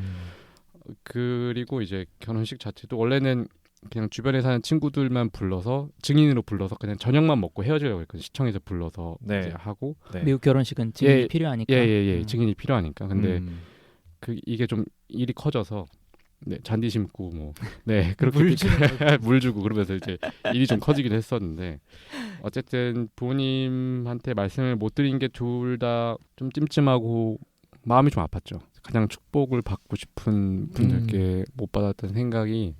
그리고 이제 결혼식 자체도 원래는 그냥 주변에 사는 친구들만 불러서 증인으로 불러서 그냥 저녁만 먹고 헤어지려고 했거든요. 시청에서 불러서 네. 이제 하고 네. 미국 결혼식은 증인이 예, 필요하니까. 예예예 증인이 필요하니까 근데 음. 그 이게 좀 일이 커져서 네, 잔디 심고 뭐 네 그렇게 물 주는 물 주고 그러면서 이제 일이 좀 커지긴 했었는데 어쨌든 부모님한테 말씀을 못 드린 게 둘 다 좀 찜찜하고 마음이 좀 아팠죠. 가장 축복을 받고 싶은 분들께 못 받았던 생각이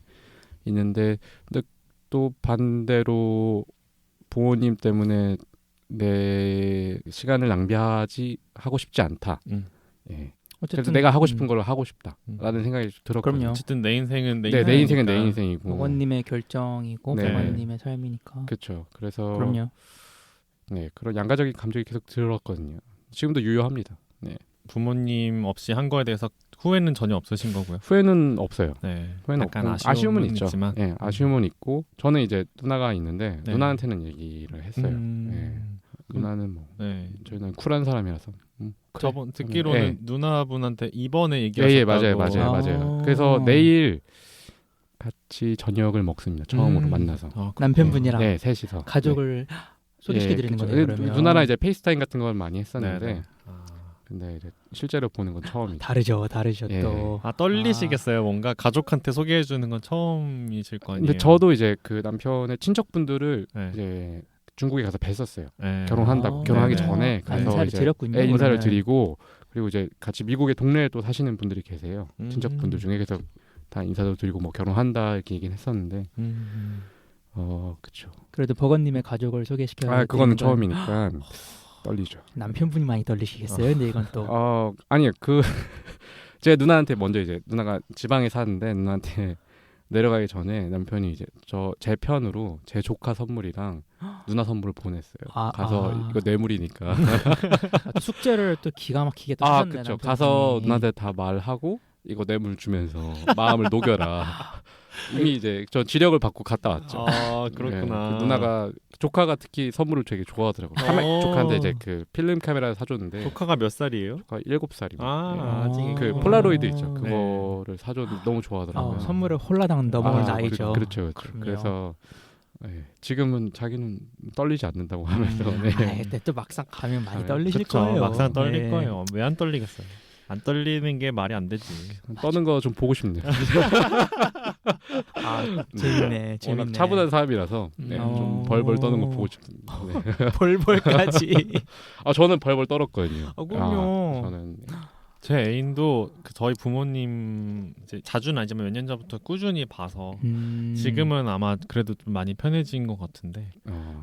있는데 근데 또 반대로 부모님 때문에 내 시간을 낭비하지 하고 싶지 않다. 예. 어쨌든 그래서 내가 하고 싶은 걸 하고 싶다라는 생각이 들었거든요. 그럼요. 어쨌든 내 인생은 내 네, 인생이니까. 내 인생은 내 인생이고. 어머님의 결정이고 네. 부모님의 삶이니까. 그렇죠. 그래서 그럼요. 네 그런 양가적인 감정이 계속 들었거든요. 지금도 유효합니다. 네. 부모님 없이 한 거에 대해서 후회는 전혀 없으신 거고요. 후회는 없어요. 네. 후회는 약간 없고 아쉬움은 있죠. 있지만. 네, 아쉬움은 있고 저는 이제 누나가 있는데 네. 누나한테는 얘기를 했어요. 네. 누나는 뭐 네. 저희는 쿨한 사람이라서. 그래. 저번 듣기로는 네. 누나분한테 이번에 얘기하셨다고. 예, 맞아요. 그래서 내일 같이 저녁을 먹습니다. 처음으로 만나서. 남편분이랑 네, 셋이서. 가족을 소개시켜드리는 그쵸. 거네요. 그러면. 누나랑 이제 페이스타임 같은 걸 많이 했었는데 네네. 근데 이제 실제로 보는 건 처음이죠. 다르죠 예. 또. 떨리시겠어요. 뭔가 가족한테 소개해 주는 건 처음이실 거 아니에요. 근데 저도 이제 그 남편의 친척분들을 네. 이제 중국에 가서 뵀었어요. 네. 결혼하기 네네. 전에 가서 인사를 이제 드렸군요. 인사를 그러면. 드리고 그리고 이제 같이 미국의 동네에 또 사시는 분들이 계세요. 친척분들 중에 그래서 다 인사도 드리고 뭐 결혼한다 이렇게 얘기는 했었는데 그쵸. 그래도 버거님의 가족을 소개시켜. 그거는 처음이니까 떨리죠. 남편분이 많이 떨리시겠어요. 근데 이건 또. 아니요 제가 누나한테 먼저 이제 누나가 지방에 사는데 누나한테 내려가기 전에 남편이 이제 제 편으로 제 조카 선물이랑 누나 선물을 보냈어요. 가서 이거 뇌물이니까. 또 숙제를 또 기가 막히게 또 하셨네. 그렇죠. 남편분이. 가서 누나한테 다 말하고 이거 뇌물 주면서 마음을 녹여라. 이미 이제 저 지력을 받고 갔다 왔죠. 그렇구나. 네, 누나가 조카가 특히 선물을 되게 좋아하더라고요. 조카한테 이제 그 필름 카메라를 사줬는데 조카가 몇 살이에요? 조카 7살이고 아직 그 폴라로이드 있죠. 그거를 사줬는데 너무 좋아하더라고요. 선물을 홀라당 넘어갈 나이죠. 그렇죠. 그래서 지금은 자기는 떨리지 않는다고 하면서 근데 또 막상 가면 많이 떨리실 그쵸, 거예요. 막상 떨릴 거예요. 왜 안 떨리겠어요? 안 떨리는 게 말이 안 되지. 떠는 거 좀 보고 싶네요. 재밌네. 워낙 차분한 사람이라서 좀 벌벌 떠는 거 보고 싶습니다. 벌벌까지. 저는 벌벌 떨었거든요. 그럼요. 저는 제 애인도 저희 부모님 이제 자주는 아니지만 몇 년 전부터 꾸준히 봐서 지금은 아마 그래도 좀 많이 편해진 것 같은데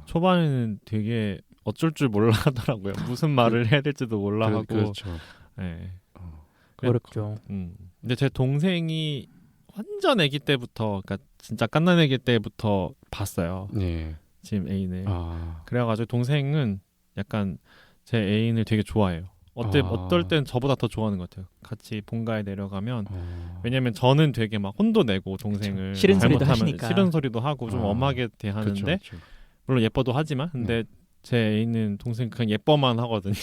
초반에는 되게 어쩔 줄 몰라 하더라고요. 무슨 말을 해야 될지도 몰라 하고. 그렇죠. 네. 어렵죠. 근데 제 동생이 완전 아기 때부터, 그러니까 진짜 갓난 아기 때부터 봤어요. 네. 지금 애인을. 그래가지고 동생은 약간 제 애인을 되게 좋아해요. 어떨 땐 저보다 더 좋아하는 것 같아요. 같이 본가에 내려가면 왜냐면 저는 되게 막 혼도 내고 동생을 싫은 소리도 잘못하면 하시니까. 싫은 소리도 하고 좀 엄하게 대하는데 그쵸. 물론 예뻐도 하지만 근데 제 애인은 동생 그냥 예뻐만 하거든요.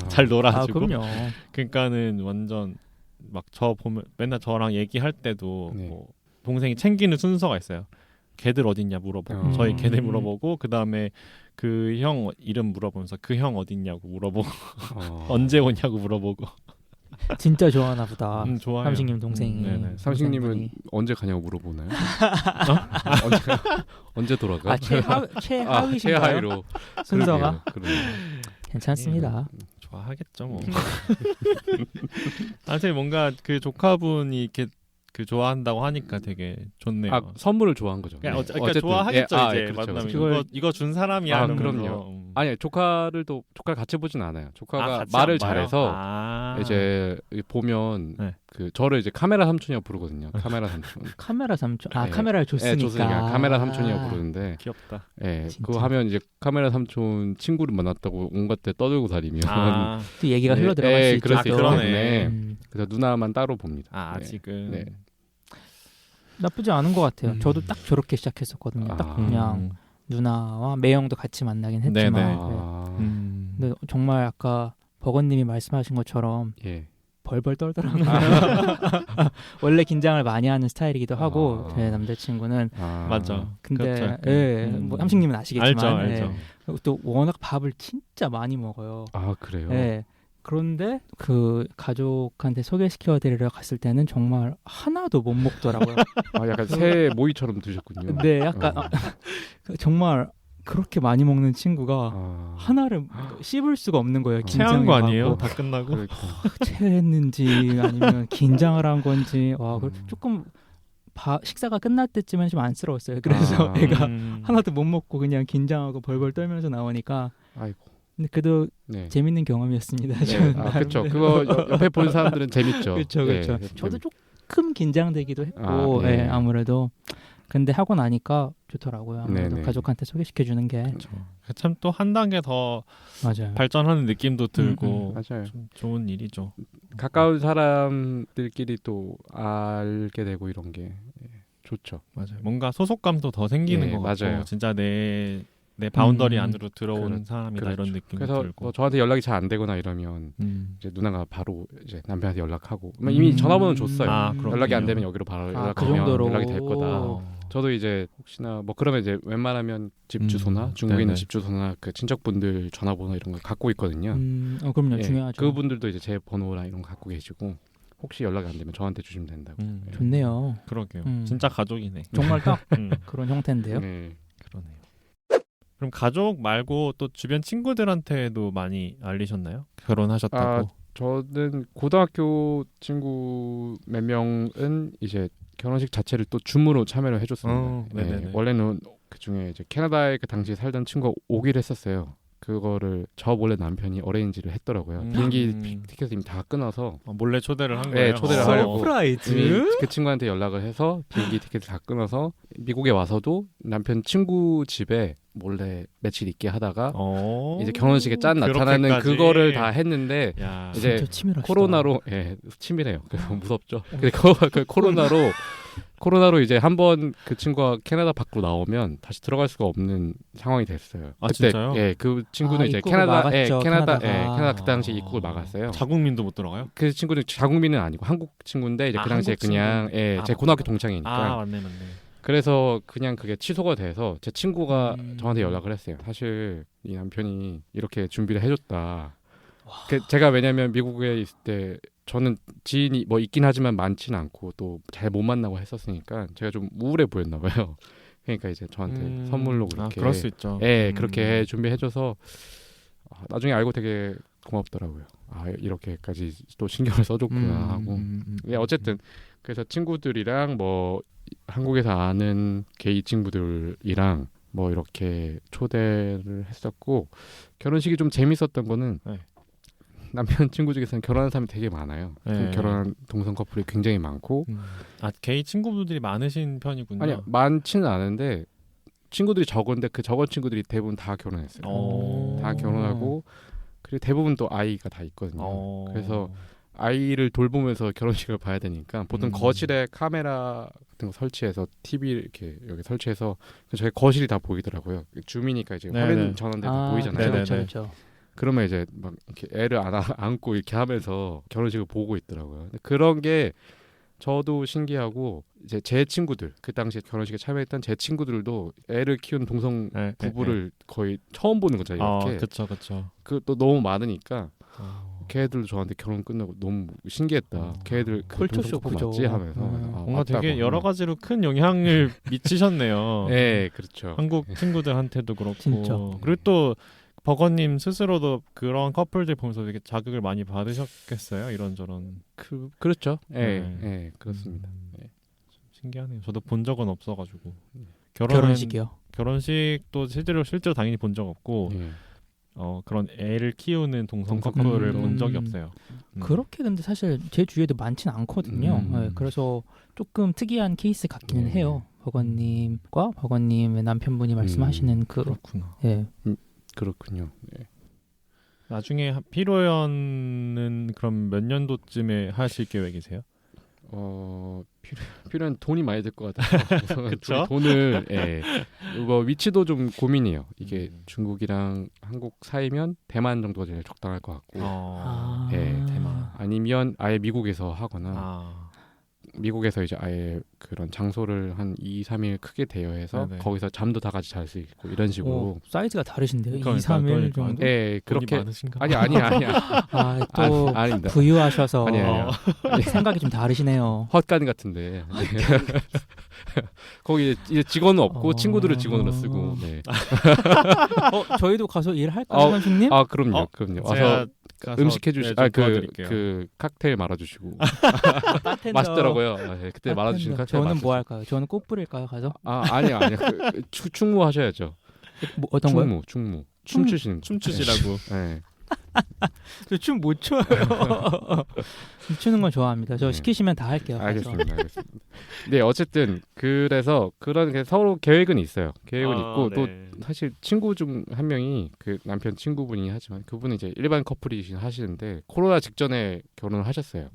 잘 놀아주고. 그럼요. 그러니까는 완전 막 저 보면 맨날 저랑 얘기할 때도 네. 뭐 동생이 챙기는 순서가 있어요. 걔들 어딨냐 물어보고 저희 걔들 물어보고 그 다음에 그 형 이름 물어보면서 그 형 어딨냐고 물어보고 언제 오냐고 물어보고. 진짜 좋아하나 보다. 좋아요. 삼식님 동생이. 네네. 삼식님은 언제 가냐고 물어보나요? 언제 돌아가? 최하위신가요? 최하위로 순서가? 그러네요. 괜찮습니다. 좋아하겠죠 뭐. 사실 뭔가 그 조카분이 이렇게 그 좋아한다고 하니까 되게 좋네요. 선물을 좋아한 거죠. 그러니까 네. 그러니까 좋아하겠죠 이제 그렇죠. 만나면 이거 준 사람이 하는 그럼요. 거. 아니 조카를 같이 보진 않아요. 조카가 같이 말을 안 봐요? 잘해서 이제 보면 네. 그 저를 이제 카메라 삼촌이라고 부르거든요. 카메라 삼촌. 카메라 삼촌. 네. 카메라를 줬으니까. 줬으니까 카메라 삼촌이라고 부르는데. 귀엽다. 예, 진짜. 그거 하면 이제 카메라 삼촌 친구를 만났다고 온갖 데 떠들고 다니면 또 얘기가 흘러 들어갈 수 있죠. 그럴 수 있기 그러네. 때문에 그래서 누나만 따로 봅니다. 아직은. 네. 나쁘지 않은 것 같아요. 저도 딱 저렇게 시작했었거든요. 딱 그냥 누나와 매형도 같이 만나긴 했지만 네네. 근데 정말 아까 버거님이 말씀하신 것처럼 예. 벌벌 떨더라고요. 원래 긴장을 많이 하는 스타일이기도 하고 제 남자친구는 맞아. 근데 그렇죠. 뭐 삼식님은 아시겠지만 알죠. 또 워낙 밥을 진짜 많이 먹어요. 그래요? 네. 그런데 그 가족한테 소개시켜드리러 갔을 때는 정말 하나도 못 먹더라고요. 약간 새 모이처럼 드셨군요. 네, 약간 정말 그렇게 많이 먹는 친구가 하나를 씹을 수가 없는 거예요. 체한 거 아니에요? 다 끝나고 체했는지 아니면 긴장을 한 건지 조금 식사가 끝날 때쯤엔 좀 안쓰러웠어요. 그래서 애가 하나도 못 먹고 그냥 긴장하고 벌벌 떨면서 나오니까 아이고. 근데 그래도 재밌는 경험이었습니다. 그렇죠. 그거 옆에 본 사람들은 재밌죠. 그렇죠. 저도 조금 긴장되기도 했고, 아무래도 근데 하고 나니까 좋더라고요. 가족한테 소개시켜 주는 게 참 또 한 단계 더 맞아요. 발전하는 느낌도 들고 맞아요. 좀 좋은 일이죠. 가까운 사람들끼리 또 알게 되고 이런 게 좋죠. 맞아요. 뭔가 소속감도 더 생기는 것 같고 맞아요. 진짜 내 바운더리 안으로 들어오는 사람이다 이런 느낌이 그래서 들고. 저한테 연락이 잘 안 되거나 이러면 이제 누나가 바로 이제 남편한테 연락하고 이미 전화번호 줬어요. 연락이 안 되면 여기로 바로 연락하면 연락이 될 거다. 저도 이제 혹시나 뭐 그러면 이제 웬만하면 집 주소나 중국에 있는 집 주소나 그 친척분들 전화번호 이런 거 갖고 있거든요. 그럼요. 중요하죠. 그분들도 이제 제 번호랑 이런 거 갖고 계시고 혹시 연락이 안 되면 저한테 주시면 된다고. 좋네요. 그러게요. 진짜 가족이네. 정말 딱 그런 형태인데요. 그러네요. 그럼 가족 말고 또 주변 친구들한테도 많이 알리셨나요? 결혼하셨다고? 저는 고등학교 친구 몇 명은 이제 결혼식 자체를 또 줌으로 참여를 해줬습니다. 원래는 그 중에 이제 캐나다에 그 당시에 살던 친구가 오기로 했었어요. 그거를 저 몰래 남편이 어레인지를 했더라고요. 비행기 티켓을 이미 다 끊어서 몰래 초대를 한 거예요. 네, 초대를 하려고. 서프라이즈. 그 친구한테 연락을 해서 비행기 티켓을 다 끊어서 미국에 와서도 남편 친구 집에 몰래 며칠 있게 하다가 이제 결혼식에 짠 나타나는 그렇게까지. 그거를 다 했는데 이제 코로나로 치밀해요. 그래서 무섭죠. 근데 그 코로나로 이제 한번 그 친구가 캐나다 밖으로 나오면 다시 들어갈 수가 없는 상황이 됐어요. 그때 진짜요? 그 친구는 이제 캐나다 그 당시 입국을 막았어요. 자국민도 못 들어가요? 그 친구는 자국민은 아니고 한국 친구인데 이제 그 당시에 그냥 제 고등학교 동창이니까. 맞네. 그래서 그냥 그게 취소가 돼서 제 친구가 저한테 연락을 했어요. 사실 이 남편이 이렇게 준비를 해줬다. 제가 왜냐면 미국에 있을 때 저는 지인이 뭐 있긴 하지만 많지는 않고 또 잘 못 만나고 했었으니까 제가 좀 우울해 보였나 봐요. 그러니까 이제 저한테 선물로 그렇게 그럴 수 있죠. 그렇게 준비해줘서 나중에 알고 되게 고맙더라고요. 아 이렇게까지 또 신경을 써줬구나 하고. 네, 어쨌든 그래서 친구들이랑 뭐 한국에서 아는 게이 친구들이랑 뭐 이렇게 초대를 했었고 결혼식이 좀 재밌었던 거는 네. 남편 친구 중에서는 결혼한 사람이 되게 많아요. 네. 결혼한 동성 커플이 굉장히 많고 아 게이 친구분들이 많으신 편이군요. 아니 많지는 않은데 친구들이 적은데 그 적은 친구들이 대부분 다 결혼했어요. 다 결혼하고 그리고 대부분 또 아이가 다 있거든요. 그래서 아이를 돌보면서 결혼식을 봐야 되니까 보통 거실에 카메라 같은 거 설치해서 TV 이렇게 여기 설치해서 저희 거실이 다 보이더라고요. 줌이니까 이제 화면 전환돼서 보이잖아요. 그렇죠. 그러면 이제 막 이렇게 애를 안고 이렇게 하면서 결혼식을 보고 있더라고요. 그런 게 저도 신기하고 이제 제 친구들 그 당시에 결혼식에 참여했던 제 친구들도 애를 키운 동성 부부를 거의 처음 보는 거잖아요. 이렇게. 그렇죠. 그또 너무 많으니까 걔들도 저한테 결혼 끝나고 너무 신기했다. 걔들 그 동성 커플 맞지 하면서 뭔가 되게 여러 가지로 큰 영향을 미치셨네요. 네, 그렇죠. 한국 친구들한테도 그렇고. 진짜. 그리고 또 버거님 스스로도 그런 커플들 보면서 되게 자극을 많이 받으셨겠어요. 이런저런. 그렇죠. 네, 그렇습니다. 네. 신기하네요. 저도 본 적은 없어가지고. 결혼식이요. 결혼식도 실제로 당연히 본 적 없고 그런 애를 키우는 동성 커플을 본 적이 없어요. 그렇게 근데 사실 제 주위에도 많지는 않거든요. 네, 그래서 조금 특이한 케이스 같기는 해요. 버거님과 버거님의 남편분이 말씀하시는 그렇구나. 예. 그렇군요. 네. 나중에 피로연은 그럼 몇 년도쯤에 하실 계획이세요? 필요한 돈이 많이 들 것 같아요. 그쵸? 돈을 이거 위치도 좀 고민이에요. 이게 중국이랑 한국 사이면 대만 정도가 제일 적당할 것 같고 대만 아니면 아예 미국에서 하거나 미국에서 이제 아예 그런 장소를 한 2, 3일 크게 대여해서 거기서 잠도 다 같이 잘 수 있고 이런 식으로 사이즈가 다르신데요? 2, 3일 정도? 네, 그렇게 많으신가? 아니야. 또 아닙니다. 부유하셔서 아니에요. 생각이 좀 다르시네요. 헛간 같은데 거기 이제 직원은 없고 친구들을 직원으로 쓰고. 네. 저희도 가서 일할까요, 선생님? 그럼요. 와서 음식 해주시. 그 칵테일 말아주시고. 맛있더라고요. 그때 말아주신 칵테일. 저는 뭐 할까요? 저는 꽃 뿌릴까요, 가서? 아니야. 충무 하셔야죠. 어떤 거요? 충무. 춤추시라고. 네. 저 춤 못 춰요. 추는 건 좋아합니다. 저 시키시면 다 할게요. 알겠습니다. 네, 어쨌든 그래서 그런 서로 계획은 있어요. 있고 또 사실 친구 중 한 명이 그 남편 친구분이 하지만 그분은 이제 일반 커플이신 하시는데 코로나 직전에 결혼을 하셨어요.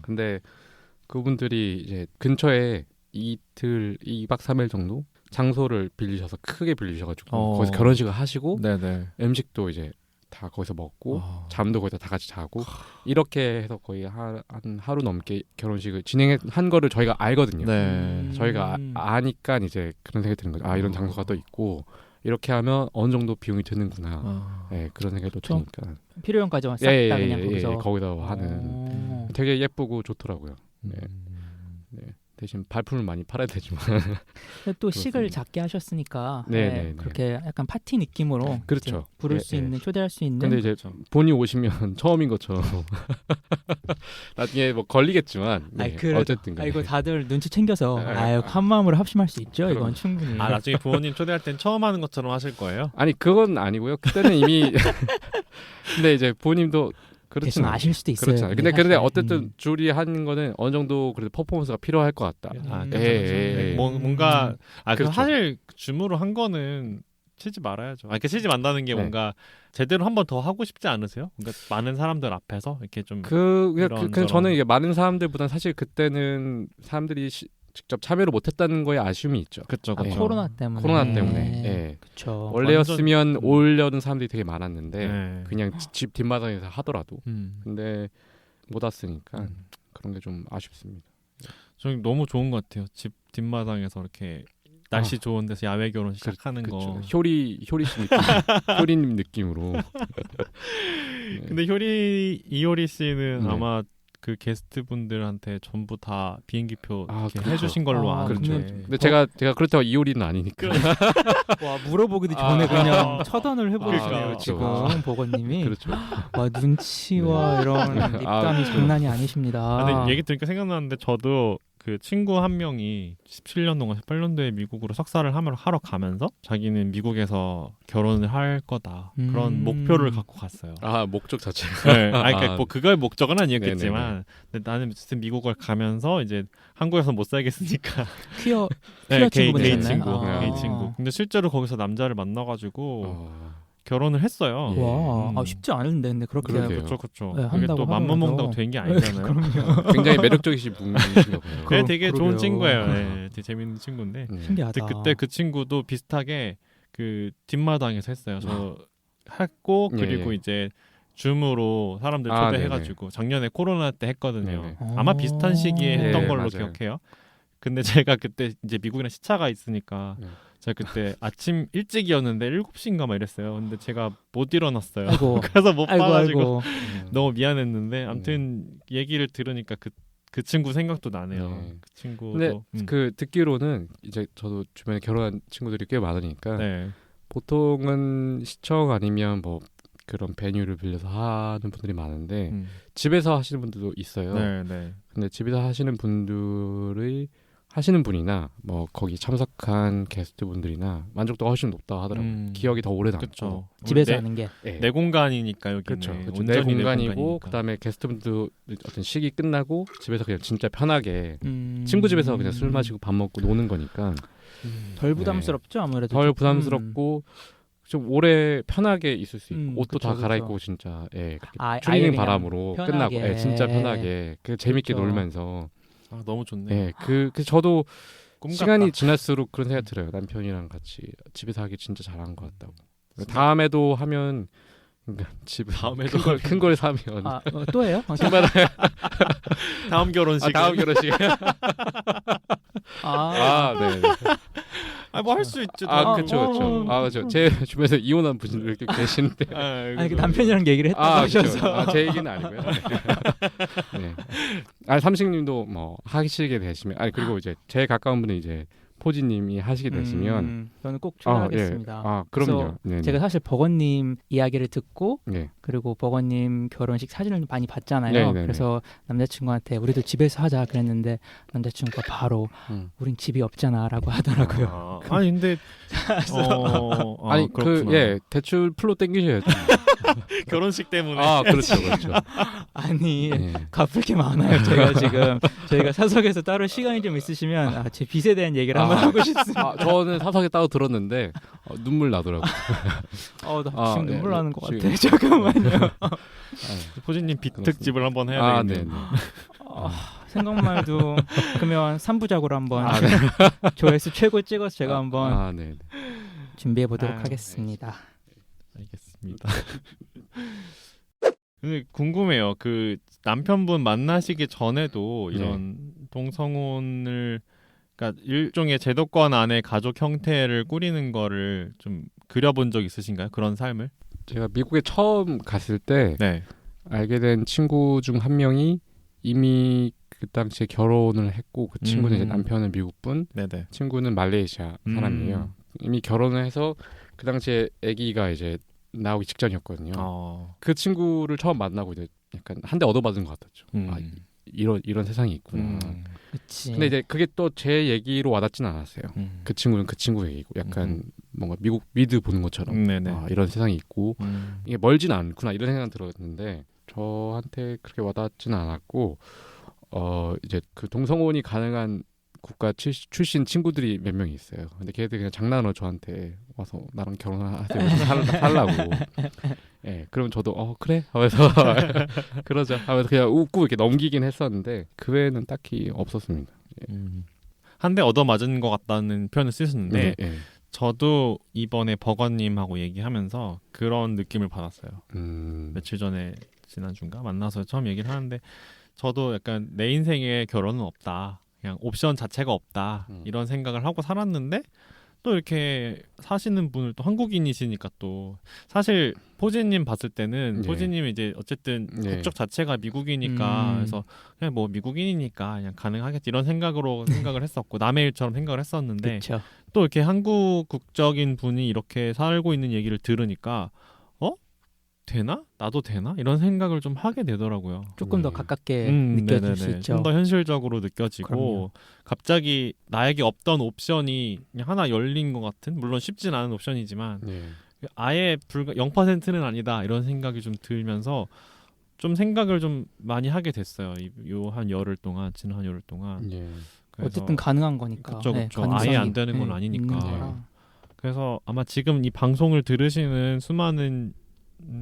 근데 그분들이 이제 근처에 2박 3일 정도 장소를 크게 빌리셔가지고 거기서 결혼식을 하시고 음식도 이제 다 거기서 먹고 잠도 거기서 다 같이 자고 이렇게 해서 거의 한 하루 넘게 결혼식을 진행한 거를 저희가 알거든요. 저희가 아니까 이제 그런 생각이 드는 거죠. 이런 장소가 또 있고 이렇게 하면 어느 정도 비용이 드는구나. 그런 생각이 또 드니까 필요형까지만 싹 다 그냥 거기다 하는 되게 예쁘고 좋더라고요. 네. 대신 발품을 많이 팔아야 되지만 또 식을 작게 하셨으니까 그렇게 약간 파티 느낌으로 그렇죠. 부를 수 있는 초대할 수 있는. 근데 이제 본인 오시면 처음인 것처럼 나중에 뭐 걸리겠지만 어쨌든 이거 다들 눈치 챙겨서 한 마음으로 합심할 수 있죠. 이건 충분히. 나중에 부모님 초대할 땐 처음 하는 것처럼 하실 거예요? 아니 그건 아니고요. 그때는 이미 근데 이제 부모님도 대충 아실 수도 있어요. 근데 어쨌든 줄이 하는 거는 어느 정도 그래도 퍼포먼스가 필요할 것 같다. 뭔가 그렇죠. 사실 줌으로 한 거는 치지 말아야죠. 치지 만다는 게 뭔가 제대로 한 번 더 하고 싶지 않으세요? 그러니까 많은 사람들 앞에서 이렇게 좀 저는 이게 많은 사람들보다는 사실 그때는 사람들이 직접 참여를 못했다는 거에 아쉬움이 있죠. 그렇죠. 코로나 때문에. 그렇죠. 원래였으면 오려는 사람들이 되게 많았는데 그냥 집 뒷마당에서 하더라도 근데 못 왔으니까 그런 게 좀 아쉽습니다. 저는 너무 좋은 것 같아요. 집 뒷마당에서 이렇게 날씨 좋은 데서 야외 결혼 시작하는 거. 효리씨 느낌, 효리님 느낌으로. 근데 이효리 씨는 아마 그 게스트분들한테 전부 다 비행기표 이렇게 그렇죠. 해주신 걸로 아, 아는데. 그러면- 근데 제가 그렇다고 이효리는 아니니까. 와 물어보기도 전에 그냥 처단을 해버리시네요 그러니까. 지금 보건님이. 그렇죠. 와 눈치와 이런 입담이 그렇죠. 장난이 아니십니다. 근데 얘기 들으니까 생각나는데 저도 그 친구 한 명이 17년 동안 18년도에 미국으로 석사를 하러 가면서 자기는 미국에서 결혼을 할 거다 그런 목표를 갖고 갔어요. 목적 자체가. 네, 그러니까 뭐 그걸 목적은 아니었겠지만 네네네. 근데 나는 어쨌든 미국을 가면서 이제 한국에서 못 살겠으니까 퀴어 네, 친구 게이 되셨나요? 친구, 아. 게이 친구. 근데 실제로 거기서 남자를 만나가지고 결혼을 했어요. 예. 와 쉽지 않은데 근데 그렇게 그러게요. 그렇죠. 네, 그게 한다고 또 맘만 하더라도. 먹는다고 된 게 아니잖아요. 그럼요. 굉장히 매력적이신 분이신가 봐요. 그게 되게 좋은 그러게요. 친구예요. 네, 되게 재밌는 친구인데. 신기하다. 그때 그 친구도 비슷하게 그 뒷마당에서 했어요. 저 했고 예, 그리고 예. 이제 줌으로 사람들 아, 초대해가지고 작년에 코로나 때 했거든요. 네네. 아마 비슷한 시기에 했던 네, 걸로 맞아요. 기억해요. 근데 제가 그때 이제 미국이랑 시차가 있으니까 네. 제가 그때 아침 일찍이었는데 7시인가 막 이랬어요. 근데 제가 못 일어났어요. 아이고 그래서 못 아이고 봐가지고 아이고 너무 미안했는데 아무튼 얘기를 들으니까 그 친구 생각도 나네요. 네. 그 친구도 근데 그 듣기로는 이제 저도 주변에 결혼한 친구들이 꽤 많으니까 네. 보통은 시청 아니면 뭐 그런 베뉴를 빌려서 하는 분들이 많은데 음. 집에서 하시는 분들도 있어요. 네, 네. 근데 집에서 하시는 분이나 뭐 거기 참석한 게스트분들이나 만족도가 훨씬 높다 하더라고요. 기억이 더 오래 남고. 그렇죠. 집에서 내, 하는 게 내 공간이니까 여기는 그렇죠. 내 온전히 공간이고 공간이니까. 그다음에 게스트분도 어떤 시기 끝나고 집에서 그냥 진짜 편하게 음. 친구 집에서 그냥 술 마시고 밥 먹고 노는 거니까 덜 부담스럽죠 아무래도 덜 조금. 부담스럽고 좀 오래 편하게 있을 수 있고 옷도 그쵸, 다 그쵸. 갈아입고 진짜 그렇게 아예 트레이닝 그냥 바람으로 편하게. 끝나고 진짜 편하게 재밌게 그쵸. 놀면서 너무 좋네. 그 저도 꿈 시간이 같다. 지날수록 그런 생각 들어요. 남편이랑 같이 집에서 하기 진짜 잘한 것 같다고. 다음에도 하면 그러니까 집에 다음에도 큰 걸 사면 또 해요? 다음 결혼식 다음 결혼식 네. 뭐 할 수 있지. 그렇죠. 그렇죠. 제 주변에서 이혼한 분들도 계시는데 그 남편이랑 얘기를 했다고 하셔서 그렇죠. 제 얘기는 아니고요. 네. 삼식님도 뭐 하시게 되시면 그리고 이제 제일 가까운 분은 이제 포지님이 하시게 되시면 저는 꼭 출연하겠습니다. 그럼요. 네네. 제가 사실 버거님 이야기를 듣고 네. 그리고 버거님 결혼식 사진을 많이 봤잖아요. 네네네. 그래서 남자친구한테 우리도 집에서 하자 그랬는데 남자친구가 바로 우린 집이 없잖아라고 하더라고요. 아니 근데 그렇구나. 대출 풀로 땡기셔야죠. 결혼식 때문에. 그렇죠. 아니 네. 갚을 게 많아요. 제가 지금 저희가 사석에서 따로 시간이 좀 있으시면 제 빚에 대한 얘기를 한번 하고 싶습니다. 저는 사석에 따로 들었는데 눈물 나더라고요. 나 지금 눈물 나는 것 지금. 같아. 잠깐만요. 포진님 빚 특집을 한번 해야 되겠네요. 네. 생각만 해도 그러면 3부작으로 한번 조회수 최고 찍어서 제가 한번 네. 준비해 보도록 하겠습니다. 알겠습니다. 근데 궁금해요. 그 남편분 만나시기 전에도 이런 동성혼을 그러니까 일종의 제도권 안에 가족 형태를 꾸리는 거를 좀 그려본 적 있으신가요? 그런 삶을? 제가 미국에 처음 갔을 때 네. 알게 된 친구 중 한 명이 이미 그 당시에 결혼을 했고 그 친구는 이제 남편은 미국분, 네네. 친구는 말레이시아 사람이에요. 이미 결혼을 해서 그 당시에 아기가 이제 나오기 직전이었거든요. 그 친구를 처음 만나고 이제 약간 한 대 얻어받은 것 같았죠. 이런 세상이 있구나. 그치. 근데 이제 그게 또 제 얘기로 와닿지는 않았어요. 그 친구는 그 친구 얘기고 약간 뭔가 미국 미드 보는 것처럼 이런 세상이 있고 이게 멀지는 않구나 이런 생각 들었는데 저한테 그렇게 와닿지는 않았고 이제 그 동성혼이 가능한 국가 출신 친구들이 몇 명 있어요. 근데 걔들 그냥 장난으로 저한테 와서 나랑 결혼하세요. 살라고. 그러면 저도 그래 하면서 그러자 하면서 그냥 웃고 이렇게 넘기긴 했었는데 그 외에는 딱히 없었습니다. 한 대 얻어맞은 것 같다는 표현을 쓰셨는데 저도 이번에 버거님하고 얘기하면서 그런 느낌을 받았어요. 며칠 전에 지난주인가 만나서 처음 얘기를 하는데 저도 약간 내 인생에 결혼은 없다. 그냥 옵션 자체가 없다. 이런 생각을 하고 살았는데 또 이렇게 사시는 분을 또 한국인이시니까 또 사실 포지님 봤을 때는 예. 포지님이 이제 어쨌든 예. 국적 자체가 미국이니까 그래서 그냥 뭐 미국인이니까 그냥 가능하겠지 이런 생각을 했었고 남의 일처럼 생각을 했었는데 그렇죠. 또 이렇게 한국 국적인 분이 이렇게 살고 있는 얘기를 들으니까 되나? 나도 되나? 이런 생각을 좀 하게 되더라고요. 조금 더 가깝게 느껴질 네네네. 수 있죠. 좀 더 현실적으로 느껴지고 그럼요. 갑자기 나에게 없던 옵션이 그냥 하나 열린 것 같은 물론 쉽진 않은 옵션이지만 예. 아예 0%는 아니다 이런 생각이 좀 들면서 좀 생각을 좀 많이 하게 됐어요. 요 한 열흘 동안 지난 한 열흘 동안. 예. 그래서 어쨌든 가능한 거니까. 그쵸, 네, 그쵸. 가능성이 아예 안 되는 건 네, 아니니까. 있는 거라. 그래서 아마 지금 이 방송을 들으시는 수많은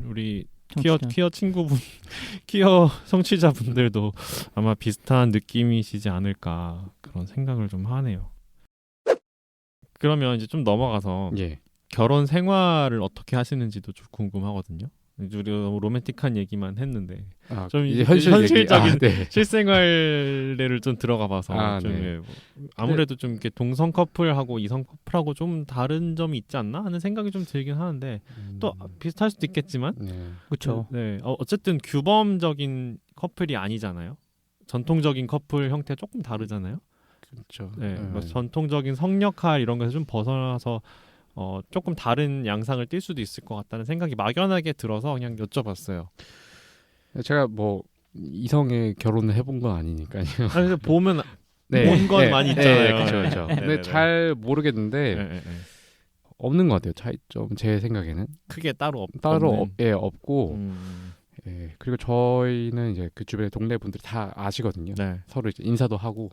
우리 청취자. 퀴어 친구분, 퀴어 성취자분들도 아마 비슷한 느낌이시지 않을까 그런 생각을 좀 하네요. 그러면 이제 좀 넘어가서 예. 결혼 생활을 어떻게 하시는지도 좀 궁금하거든요. 우리 너무 로맨틱한 얘기만 했는데 좀 이제 현실적인 네. 실생활을 좀 들어가 봐서 좀 네. 예, 뭐 아무래도 좀 이렇게 동성 커플하고 이성 커플하고 좀 다른 점이 있지 않나 하는 생각이 좀 들긴 하는데 또 비슷할 수도 있겠지만 네. 그렇죠. 네, 어쨌든 규범적인 커플이 아니잖아요. 전통적인 커플 형태 조금 다르잖아요. 그렇죠. 네, 뭐 전통적인 성역할 이런 것에서 좀 벗어나서 조금 다른 양상을 띌 수도 있을 것 같다는 생각이 막연하게 들어서 그냥 여쭤봤어요. 제가 뭐 이성에 결혼을 해본 건 아니니까요. 아니, 보면 네. 본 건 많이 있잖아요. 그렇죠. 네, 근데 네, 잘 모르겠는데 네. 없는 것 같아요. 차이점 제 생각에는 크게 따로 따로 없고 음. 예. 그리고 저희는 이제 그 주변에 동네 분들이 다 아시거든요. 네. 서로 이제 인사도 하고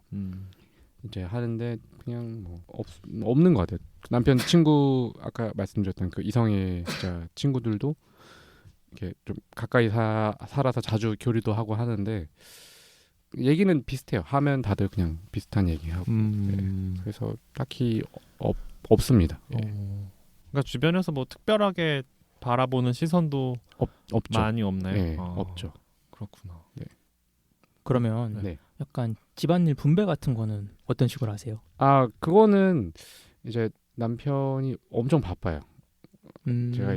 이제 하는데 그냥 뭐 없는 것 같아요. 남편 친구 아까 말씀드렸던 그 이성의 진짜 친구들도 이렇게 좀 가까이 살아서 자주 교류도 하고 하는데 얘기는 비슷해요. 하면 다들 그냥 비슷한 얘기하고 네. 그래서 딱히 없습니다. 예. 그러니까 주변에서 뭐 특별하게 바라보는 시선도 없죠. 많이 없나요? 네, 없죠. 그렇구나. 네. 그러면 네. 약간 집안일 분배 같은 거는 어떤 식으로 하세요? 그거는 이제 남편이 엄청 바빠요. 제가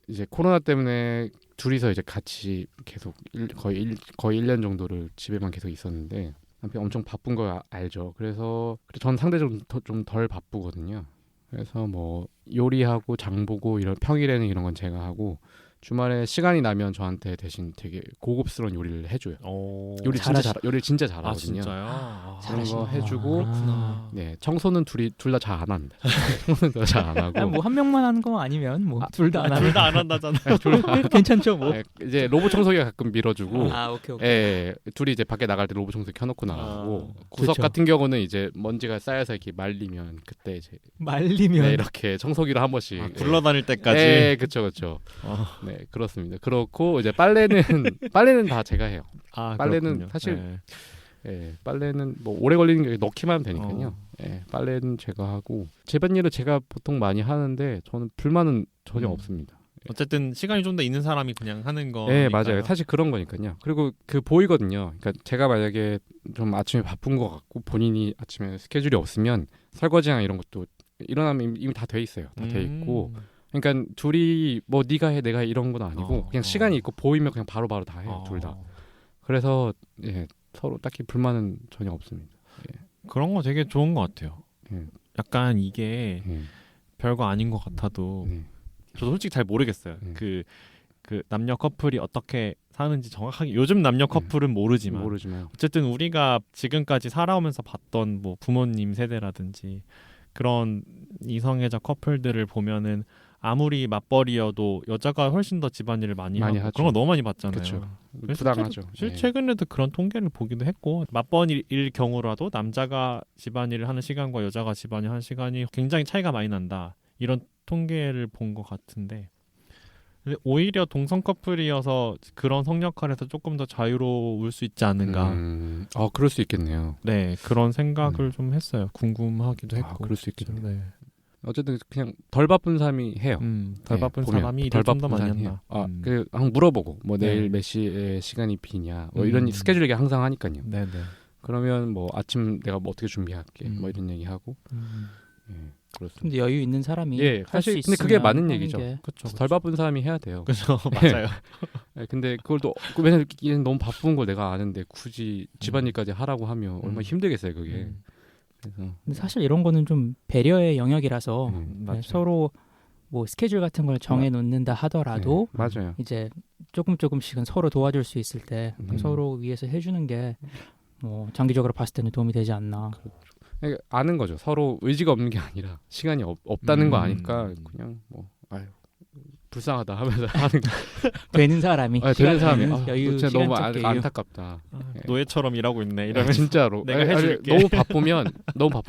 이제 코로나 때문에 둘이서 이제 같이 계속 거의 1년 정도를 집에만 계속 있었는데 남편 엄청 바쁜 거 알죠. 그래서 전 상대적으로 좀 덜 바쁘거든요. 그래서 뭐 요리하고 장 보고 이런 평일에는 이런 건 제가 하고 주말에 시간이 나면 저한테 대신 되게 고급스러운 요리를 해줘요. 요리를 진짜 잘하거든요. 진짜요? 그런 거 해주고 그렇구나. 네, 청소는 둘 다 잘 안 합니다. 청소는 잘 안 하고. 뭐 한 명만 하는 거 아니면 뭐 둘 다 안 하면 둘 다 안 한다잖아요. 괜찮죠 뭐. 네, 이제 로봇 청소기가 가끔 밀어주고. 오케이. 예, 둘이 이제 밖에 나갈 때 로봇 청소기 켜놓고 나가고 구석 그렇죠. 같은 경우는 이제 먼지가 쌓여서 이렇게 말리면 그때 이제 말리면 네, 이렇게 청소기로 한 번씩 굴러다닐 때까지. 네, 그렇죠. 네, 그렇습니다. 그렇고 이제 빨래는 다 제가 해요. 빨래는 그렇군요. 사실 네. 예, 빨래는 뭐 오래 걸리는 게 넣기만 하면 되니까요. 예, 빨래는 제가 하고 집안일을 제가 보통 많이 하는데 저는 불만은 전혀 없습니다. 어쨌든 시간이 좀 더 있는 사람이 그냥 하는 거. 네, 맞아요. 사실 그런 거니까요. 그리고 그 보이거든요. 그러니까 제가 만약에 좀 아침에 바쁜 것 같고 본인이 아침에 스케줄이 없으면 설거지나 이런 것도 일어나면 이미 다 돼 있어요. 다 돼 있고. 그러니까 둘이 뭐 네가 해 내가 해 이런 건 아니고 그냥 시간이 있고 보이면 그냥 바로바로 다 해요. 둘 다. 그래서 예, 서로 딱히 불만은 전혀 없습니다. 예. 그런 거 되게 좋은 것 같아요. 약간 이게 별거 아닌 것 같아도 저도 솔직히 잘 모르겠어요. 그 남녀 커플이 어떻게 사는지 정확하게 요즘 남녀 커플은 모르지만 어쨌든 우리가 지금까지 살아오면서 봤던 뭐 부모님 세대라든지 그런 이성애자 커플들을 보면은 아무리 맞벌이여도 여자가 훨씬 더 집안일을 많이 하고 하죠. 그런 거 너무 많이 봤잖아요. 그쵸. 부당하죠. 최근에도 그런 통계를 보기도 했고 맞벌이일 경우라도 남자가 집안일을 하는 시간과 여자가 집안일 하는 시간이 굉장히 차이가 많이 난다. 이런 통계를 본 것 같은데 근데 오히려 동성 커플이어서 그런 성역할에서 조금 더 자유로울 수 있지 않은가. 그럴 수 있겠네요. 네, 그런 생각을 좀 했어요. 궁금하기도 했고. 그럴 수 있겠네요. 네. 어쨌든 그냥 덜 바쁜 사람이 해요. 덜 바쁜 사람이 일을 좀 더 많이 한다. 그 한번 물어보고 뭐 내일 몇 시에 시간이 비냐 뭐 이런 스케줄 얘기 항상 하니까요. 네네. 그러면 뭐 아침 내가 뭐 어떻게 준비할게 뭐 이런 얘기하고 그렇습니다. 근데 여유 있는 사람이 예, 할 사실 수 근데 그게 있으면 맞는 하는 얘기죠. 게 그렇죠. 덜 바쁜 사람이 해야 돼요. 그렇죠. 맞아요. 예, 근데 그걸 또 왜냐면 얘는 너무 바쁜 걸 내가 아는데 굳이 집안일까지 하라고 하면 얼마나 힘들겠어요, 그게. 그래서 근데 사실 이런 거는 좀 배려의 영역이라서 맞아요. 서로 뭐 스케줄 같은 걸 정해 놓는다 하더라도 맞아요. 이제 조금씩은 서로 도와줄 수 있을 때 서로 위해서 해주는 게 뭐 장기적으로 봤을 때는 도움이 되지 않나. 그러니까 아는 거죠. 서로 의지가 없는 게 아니라 시간이 없다는 거 아니까 그냥 뭐 아유 불쌍하다 하면서 하는 거. 되는 사람이 되는 사람이 여유 진짜 너무 시간적 여유. 안타깝다. 노예처럼 일하고 있네. 이러면 진짜로 내가 해줄게. 너무 바쁘면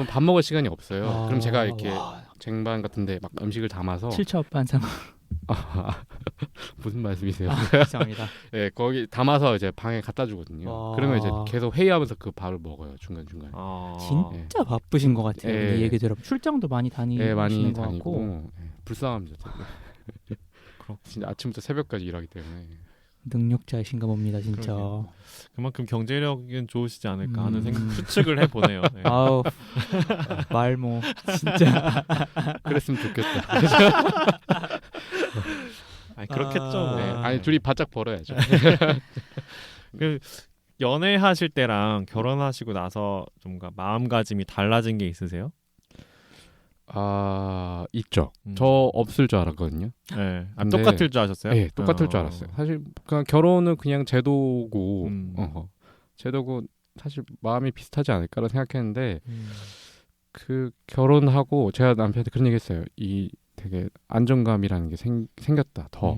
밥 먹을 시간이 없어요. 그럼 제가 이렇게 와, 쟁반 같은데 막 음식을 담아서 칠첩반상 무슨 말씀이세요? 죄송합니다. 예, 거기 담아서 이제 방에 갖다 주거든요. 와. 그러면 이제 계속 회의하면서 그 밥을 먹어요 중간 중간. 진짜 바쁘신 것 같아요. 예. 근데 얘기 들어 출장도 많이 다니시는 예, 많이 것 같고 다니고 불쌍합니다. 진짜 아침부터 새벽까지 일하기 때문에. 능력자이신가 봅니다, 진짜. 그러게요. 그만큼 경제력은 좋으시지 않을까 하는 추측을 해보네요. 네. 아우 말모 진짜. 그랬으면 좋겠다. 아니, 그렇겠죠. 뭐. 네, 아니 둘이 바짝 벌어야죠. 그 연애하실 때랑 결혼하시고 나서 좀 마음가짐이 달라진 게 있으세요? 있죠. 저 없을 줄 알았거든요. 네. 근데- 똑같을 줄 아셨어요? 네, 똑같을 줄 알았어요. 사실 그냥 결혼은 그냥 제도고 제도고 사실 마음이 비슷하지 않을까라는 생각했는데 그 결혼하고 제가 남편한테 그런 얘기했어요. 이 되게 안정감이라는 게 생겼다. 더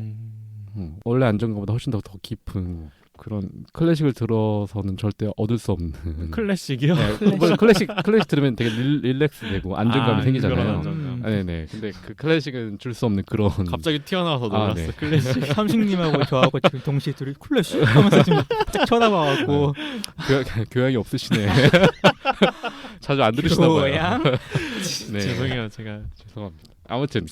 원래 안정감보다 훨씬 더 깊은 그런 클래식을 들어서는 절대 얻을 수 없는 클래식이요? 네, 클래식 들으면 되게 릴렉스 되고 안정감이 생기잖아요. 그런 안정감. 네네. 근데 그 클래식은 줄 수 없는 그런 갑자기 튀어나와서 놀랐어. 네. 클래식 삼식님하고 저하고 지금 동시에 둘이 클래식 하면서 지금 딱 쳐다봐갖고 교양이 없으시네. 자주 안 들으시나 봐요. 교양? 네. 죄송해요, 제가. 죄송합니다. 아무튼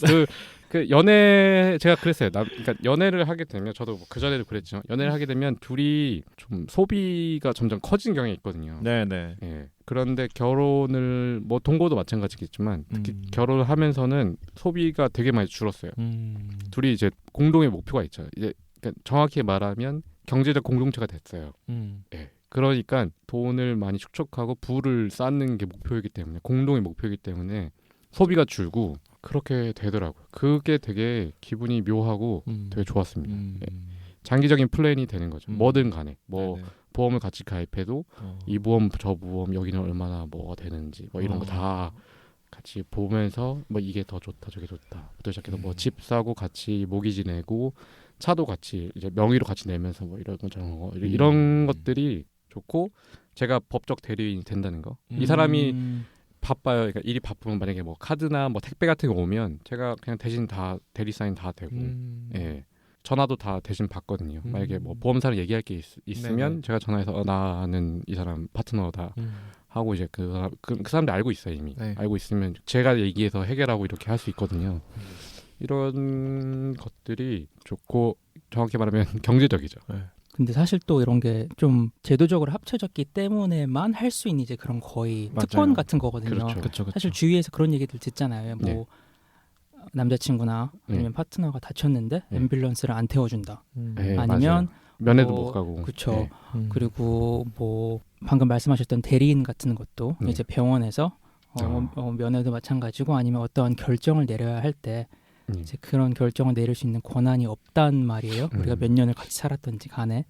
그 연애 제가 그랬어요. 그러니까 연애를 하게 되면 저도 그 전에도 그랬지만 연애를 하게 되면 둘이 좀 소비가 점점 커진 경향이 있거든요. 네네. 예. 그런데 결혼을 뭐 동거도 마찬가지겠지만 특히 결혼을 하면서는 소비가 되게 많이 줄었어요. 둘이 이제 공동의 목표가 있죠. 이제 그러니까 정확히 말하면 경제적 공동체가 됐어요. 예. 그러니까 돈을 많이 축적하고 부를 쌓는 게 목표이기 때문에 공동의 목표이기 때문에 소비가 줄고 그렇게 되더라고요. 그게 되게 기분이 묘하고 되게 좋았습니다. 예. 장기적인 플랜이 되는 거죠. 뭐든 간에 뭐 네네. 보험을 같이 가입해도 이 보험 저 보험 여기는 얼마나 뭐가 되는지 뭐 이런 거 다 같이 보면서 뭐 이게 더 좋다 저게 좋다 부터 시작해서 뭐 집 사고 같이 모기지 내고 차도 같이 이제 명의로 같이 내면서 뭐 이런 거 저런 거 이런 것들이 좋고 제가 법적 대리인이 된다는 거. 이 사람이 바빠요. 그러니까 일이 바쁘면 만약에 뭐 카드나 뭐 택배 같은 거 오면 제가 그냥 대신 다 대리 사인 다 되고 예. 전화도 다 대신 받거든요. 만약에 뭐 보험사를 얘기할 게 있으면 네네. 제가 전화해서 나는 이 사람 파트너다 하고 이제 그 사람들 알고 있어요 이미. 네. 알고 있으면 제가 얘기해서 해결하고 이렇게 할 수 있거든요. 이런 것들이 좋고 정확히 말하면 경제적이죠. 근데 사실 또 이런 게 좀 제도적으로 합쳐졌기 때문에만 할 수 있는 이제 그런 거의 맞아요. 특권 같은 거거든요. 그렇죠. 그쵸. 사실 주위에서 그런 얘기들 듣잖아요. 뭐 네. 남자친구나 아니면 파트너가 다쳤는데 네. 앰뷸런스를 안 태워준다. 네, 아니면 맞아요. 면회도 뭐, 못 가고. 그쵸. 네. 그리고 뭐 방금 말씀하셨던 대리인 같은 것도 네. 이제 병원에서 면회도 마찬가지고 아니면 어떠한 결정을 내려야 할 때 이제 그런 결정을 내릴 수 있는 권한이 없단 말이에요. 우리가 몇 년을 같이 살았던지 간에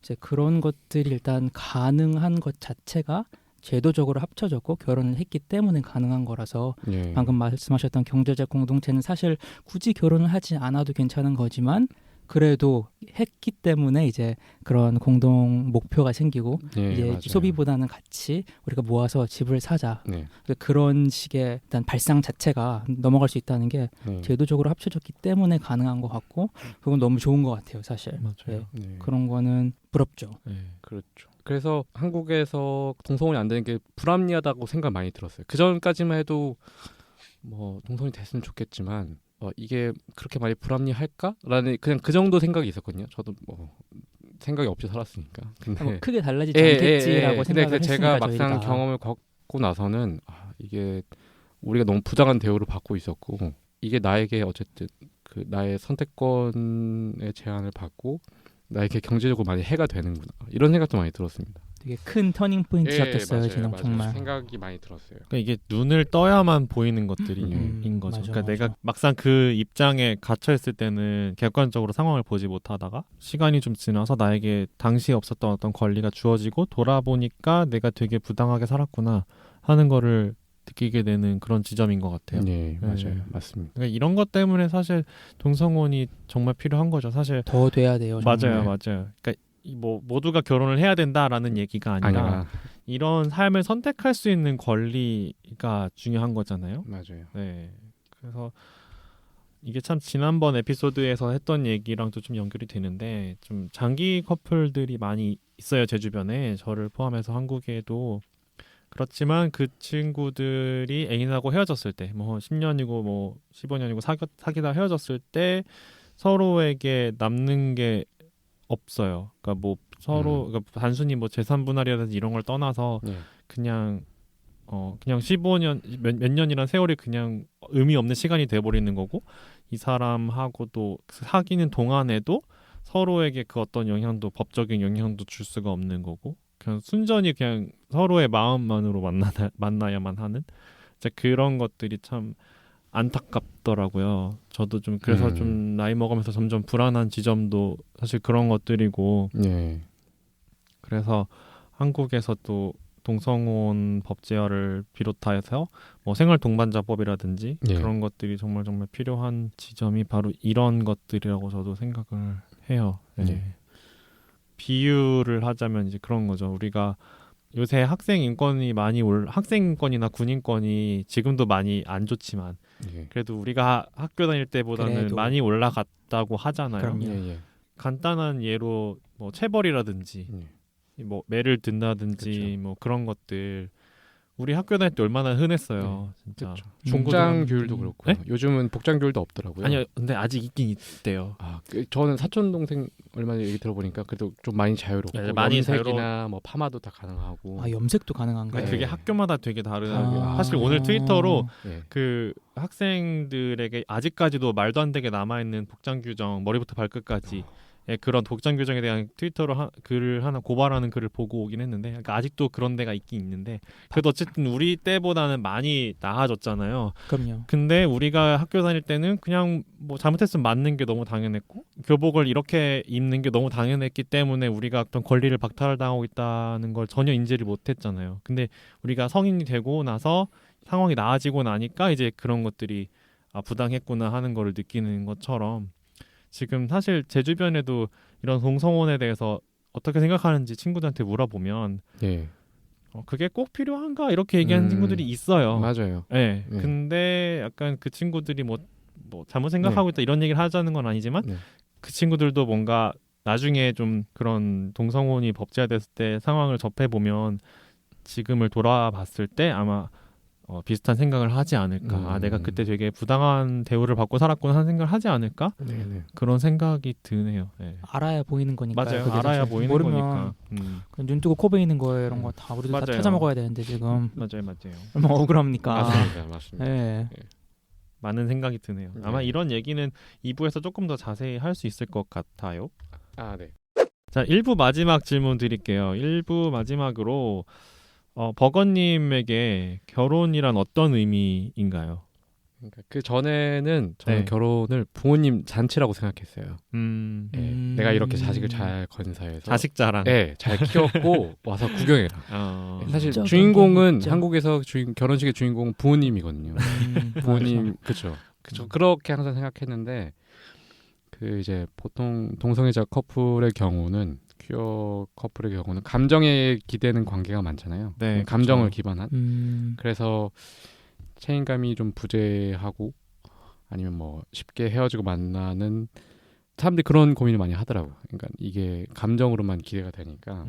이제 그런 것들이 일단 가능한 것 자체가 제도적으로 합쳐졌고 결혼을 했기 때문에 가능한 거라서 예. 방금 말씀하셨던 경제적 공동체는 사실 굳이 결혼을 하지 않아도 괜찮은 거지만 그래도 했기 때문에 이제 그런 공동 목표가 생기고 예, 이제 맞아요. 소비보다는 같이 우리가 모아서 집을 사자. 네. 그런 식의 일단 발상 자체가 넘어갈 수 있다는 게 네. 제도적으로 합쳐졌기 때문에 가능한 것 같고 그건 너무 좋은 것 같아요, 사실. 맞아요. 네. 그런 거는 부럽죠. 그렇죠. 그래서 한국에서 동성혼이 안 되는 게 불합리하다고 생각 많이 들었어요. 그 전까지만 해도 뭐 동성혼이 됐으면 좋겠지만 이게 그렇게 많이 불합리할까라는 그냥 그 정도 생각이 있었거든요. 저도 뭐 생각이 없이 살았으니까. 근데 뭐 크게 달라지지 않겠지라고 근데 생각을 제가 했으니까 막상 저희가. 경험을 겪고 나서는 이게 우리가 너무 부당한 대우를 받고 있었고 이게 나에게 어쨌든 그 나의 선택권의 제한을 받고 나에게 경제적으로 많이 해가 되는구나 이런 생각도 많이 들었습니다. 되게 큰 터닝 포인트였겠어요. 맞아요, 진영 맞아요. 정말. 생각이 많이 들었어요. 그러니까 이게 눈을 떠야만 보이는 것들인 거죠. 맞아, 그러니까 맞아. 내가 막상 그 입장에 갇혀 있을 때는 객관적으로 상황을 보지 못하다가 시간이 좀 지나서 나에게 당시에 없었던 어떤 권리가 주어지고 돌아보니까 내가 되게 부당하게 살았구나 하는 거를 느끼게 되는 그런 지점인 것 같아요. 네, 맞아요. 네. 맞습니다. 그러니까 이런 것 때문에 사실 동성혼이 정말 필요한 거죠. 사실 더 돼야 돼요. 정말. 맞아요. 그러니까 뭐 모두가 결혼을 해야 된다라는 얘기가 아니라 이런 삶을 선택할 수 있는 권리가 중요한 거잖아요. 맞아요. 네. 그래서 이게 참 지난번 에피소드에서 했던 얘기랑도 좀 연결이 되는데 좀 장기 커플들이 많이 있어요. 제 주변에 저를 포함해서 한국에도 그렇지만 그 친구들이 애인하고 헤어졌을 때 뭐 10년이고 뭐 15년이고 사귀다 헤어졌을 때 서로에게 남는 게 없어요. 그러니까 뭐 서로 그러니까 단순히 뭐 재산 분할이라든지 이런 걸 떠나서 네. 그냥 15년 몇 년이란 세월이 그냥 의미 없는 시간이 돼 버리는 거고 이 사람하고도 사귀는 동안에도 서로에게 그 어떤 영향도 법적인 영향도 줄 수가 없는 거고 그냥 순전히 그냥 서로의 마음만으로 만나야만 하는 이제 그런 것들이 참 안타깝더라고요. 저도 좀 그래서 좀 나이 먹으면서 점점 불안한 지점도 사실 그런 것들이고 네. 그래서 한국에서도 동성혼 법 제어를 비롯해서 뭐 생활 동반자법이라든지 네. 그런 것들이 정말 필요한 지점이 바로 이런 것들이라고 저도 생각을 해요. 네. 네. 비유를 하자면 이제 그런 거죠. 우리가 요새 학생 인권이 학생 인권이나 군 인권이 지금도 많이 안 좋지만 네. 그래도 우리가 학교 다닐 때보다는 그래도. 많이 올라갔다고 하잖아요. 그럼요. 예, 예. 간단한 예로 뭐 체벌이라든지 뭐 매를 든다든지 그쵸. 뭐 그런 것들 우리 학교 다닐 때 얼마나 흔했어요. 진짜. 그렇죠. 중고등- 복장 교율도 그렇고 네? 요즘은 복장 교율도 없더라고요. 아니요, 근데 아직 있긴 있대요. 저는 사촌 동생 얼마 전에 얘기 들어보니까 그래도 좀 많이 자유롭고 네, 많이 염색이나 뭐 파마도 다 가능하고. 아 염색도 가능한가요? 근데 그게 네. 학교마다 되게 다르고 아. 사실 오늘 트위터로 예. 그 학생들에게 아직까지도 말도 안 되게 남아 있는 복장 규정 머리부터 발끝까지 그런 복장 규정에 대한 트위터로 글을 하나 고발하는 글을 보고 오긴 했는데 그러니까 아직도 그런 데가 있긴 있는데 그래도 어쨌든 우리 때보다는 많이 나아졌잖아요. 그럼요. 근데 우리가 학교 다닐 때는 그냥 뭐 잘못했으면 맞는 게 너무 당연했고 교복을 이렇게 입는 게 너무 당연했기 때문에 우리가 어떤 권리를 박탈당하고 있다는 걸 전혀 인지를 못했잖아요. 근데 우리가 성인이 되고 나서 상황이 나아지고 나니까 이제 그런 것들이 부당했구나 하는 거를 느끼는 것처럼 지금 사실 제 주변에도 이런 동성혼에 대해서 어떻게 생각하는지 친구들한테 물어보면 예. 그게 꼭 필요한가 이렇게 얘기하는 친구들이 있어요. 맞아요. 네. 네. 근데 약간 그 친구들이 뭐 잘못 생각하고 있다 이런 얘기를 하자는 건 아니지만 네. 그 친구들도 뭔가 나중에 좀 그런 동성혼이 법제화됐을 때 상황을 접해 보면 지금을 돌아봤을 때 아마 비슷한 생각을 하지 않을까. 내가 그때 되게 부당한 대우를 받고 살았구나 하는 생각을 하지 않을까. 네네. 그런 생각이 드네요. 네. 알아야 보이는 거니까. 맞아요. 알아야 보이는 모르면 거니까. 그냥 눈 뜨고 코 베이는 거예요. 이런 거 다 우리도 다 맞아요. 찾아 먹어야 되는데 지금 맞아요. 얼마나 억울합니까? 맞습니다. 네. 많은 생각이 드네요. 아마 네. 이런 얘기는 2부에서 조금 더 자세히 할 수 있을 것 같아요. 네. 자, 1부 마지막 질문 드릴게요. 1부 마지막으로 버거님에게 결혼이란 어떤 의미인가요? 그러니까 그 전에는 저는 네. 결혼을 부모님 잔치라고 생각했어요. 예, 내가 이렇게 자식을 잘 건사해서 자식 자랑. 잘 키웠고 와서 구경해라. 사실 진짜 주인공은 진짜. 한국에서 결혼식의 주인공은 부모님이거든요. 부모님 그렇죠. 그렇게 항상 생각했는데 그 이제 보통 동성애자 커플의 경우는 퀴어 커플의 경우는 감정에 기대는 관계가 많잖아요. 네, 감정을 그렇죠. 기반한. 그래서 책임감이 좀 부재하고 아니면 뭐 쉽게 헤어지고 만나는 사람들이 그런 고민을 많이 하더라고요. 그러니까 이게 감정으로만 기대가 되니까.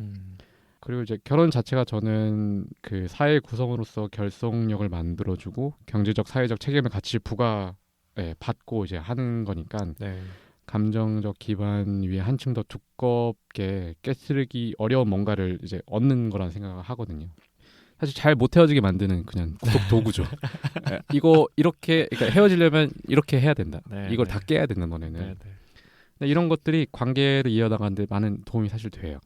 그리고 이제 결혼 자체가 저는 그 사회 구성으로서 결속력을 만들어주고 경제적 사회적 책임을 같이 받고 이제 하는 거니까 네. 감정적 기반 위에 한층 더 두껍게 깨트리기 어려운 뭔가를 이제 얻는 거라는 생각을 하거든요. 사실 잘 못 헤어지게 만드는 그냥 구속 도구죠. 이거 이렇게 그러니까 헤어지려면 이렇게 해야 된다. 네, 이걸 네. 다 깨야 된다 너네는. 네, 네. 근데 이런 것들이 관계를 이어나가는데 많은 도움이 사실 돼요.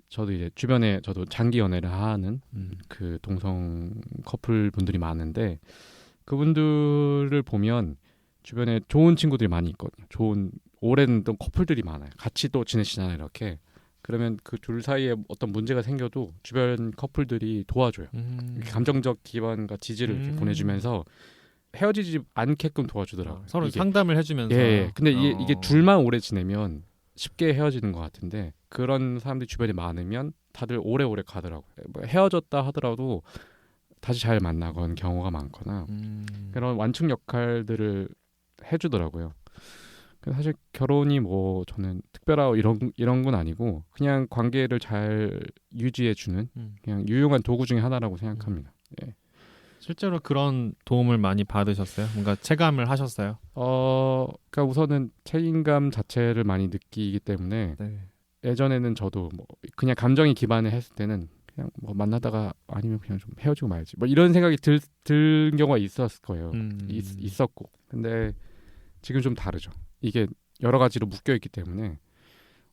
저도 이제 주변에 저도 장기 연애를 하는 그 동성 커플 분들이 많은데 그분들을 보면 주변에 좋은 친구들이 많이 있거든요. 좋은 오랜 또 커플들이 많아요. 같이 또 지내시잖아요, 이렇게. 그러면 그 둘 사이에 어떤 문제가 생겨도 주변 커플들이 도와줘요. 이렇게 감정적 기반과 지지를 이렇게 보내주면서 헤어지지 않게끔 도와주더라고요. 서로 이게. 상담을 해주면서. 예. 근데 이게 둘만 오래 지내면 쉽게 헤어지는 것 같은데 그런 사람들이 주변에 많으면 다들 오래오래 가더라고요. 뭐 헤어졌다 하더라도 다시 잘 만나건 경우가 많거나 그런 완충 역할들을 해주더라고요. 그래서 사실 결혼이 뭐 저는 특별하고 이런 건 아니고 그냥 관계를 잘 유지해주는 그냥 유용한 도구 중에 하나라고 생각합니다. 예. 실제로 그런 도움을 많이 받으셨어요? 뭔가 체감을 하셨어요? 그러니까 우선은 책임감 자체를 많이 느끼기 때문에 네. 예전에는 저도 뭐 그냥 감정이 기반을 했을 때는 그냥 뭐 만나다가 아니면 그냥 좀 헤어지고 말지 뭐 이런 생각이 들 경우가 있었을 거예요. 있었고 근데 지금 좀 다르죠. 이게 여러 가지로 묶여 있기 때문에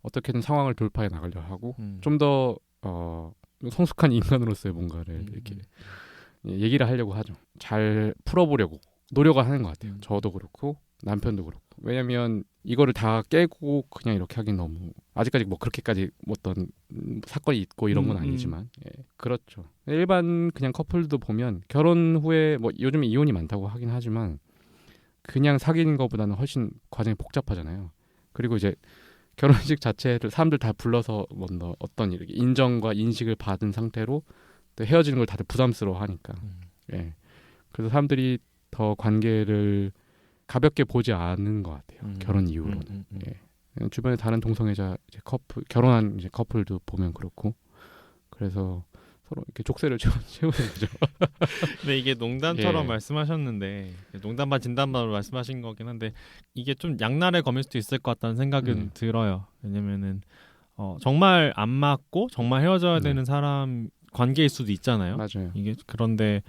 어떻게든 상황을 돌파해 나가려 하고 좀 더 성숙한 인간으로서의 뭔가를 이렇게 얘기를 하려고 하죠. 잘 풀어보려고 노력을 하는 것 같아요. 저도 그렇고 남편도 그렇고. 왜냐면 이거를 다 깨고 그냥 이렇게 하긴 너무 아직까지 뭐 그렇게까지 어떤 사건이 있고 이런 건 아니지만 예, 그렇죠. 일반 그냥 커플도 보면 결혼 후에 뭐 요즘에 이혼이 많다고 하긴 하지만 그냥 사귀는 것보다는 훨씬 과정이 복잡하잖아요. 그리고 이제 결혼식 자체를 사람들 다 불러서 뭔가 어떤 이렇게 인정과 인식을 받은 상태로 또 헤어지는 걸 다들 부담스러워하니까. 예. 그래서 사람들이 더 관계를 가볍게 보지 않는 것 같아요. 결혼 이후로는. 예. 주변에 다른 동성애자 이제 커플 결혼한 이제 커플도 보면 그렇고. 그래서 서로 이렇게 족쇄를 채우는 거죠. 근데 이게 농담처럼 예. 말씀하셨는데 농담 반 진담반으로 말씀하신 거긴 한데 이게 좀 양날의 검일 수도 있을 것 같다는 생각은 들어요. 왜냐면은 정말 안 맞고 정말 헤어져야 되는 사람 관계일 수도 있잖아요. 맞아요. 이게 그런데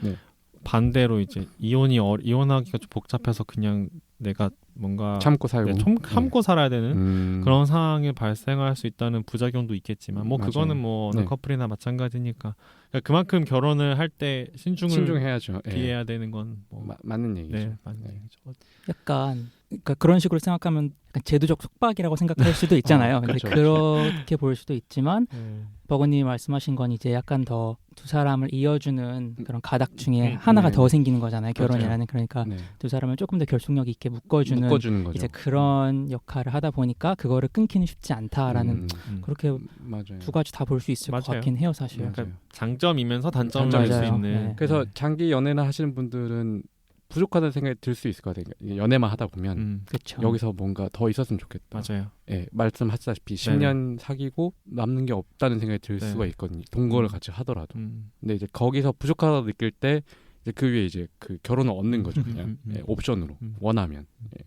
반대로 이제 이혼하기가 좀 복잡해서 그냥 내가 뭔가 참고 살고 참고 살아야 되는 그런 상황이 발생할 수 있다는 부작용도 있겠지만 뭐 맞아요. 그거는 뭐 어느 커플이나 마찬가지니까 그러니까 그만큼 결혼을 할 때 신중해야죠. 비해야 되는 건 뭐 맞는 얘기죠. 네, 맞는 얘기죠. 약간 그러니까 그런 식으로 생각하면 약간 제도적 속박이라고 생각할 수도 있잖아요. 근데 그렇죠. 그렇게 보일 수도 있지만 버거님이 말씀하신 건 이제 약간 더 두 사람을 이어주는 그런 가닥 중에 하나가 더 생기는 거잖아요. 결혼이라는. 그러니까 두 사람을 조금 더 결속력 있게 묶어주는 거죠. 이제 그런 역할을 하다 보니까 그거를 끊기는 쉽지 않다라는 그렇게 맞아요. 두 가지 다 볼 수 있을 것 같긴 해요, 사실. 그러니까 장점이면서 단점일 수 있는. 네. 그래서 장기 연애나 하시는 분들은 부족하다는 생각이 들 수 있을 것 같아요. 연애만 하다 보면 그렇죠. 여기서 뭔가 더 있었으면 좋겠다. 맞아요. 예, 말씀하셨다시피 10년 사귀고 남는 게 없다는 생각이 들 수가 있거든요. 동거를 같이 하더라도. 근데 이제 거기서 부족하다고 느낄 때 이제 그 위에 이제 그 결혼을 얻는 거죠. 그냥 예, 옵션으로 원하면. 예.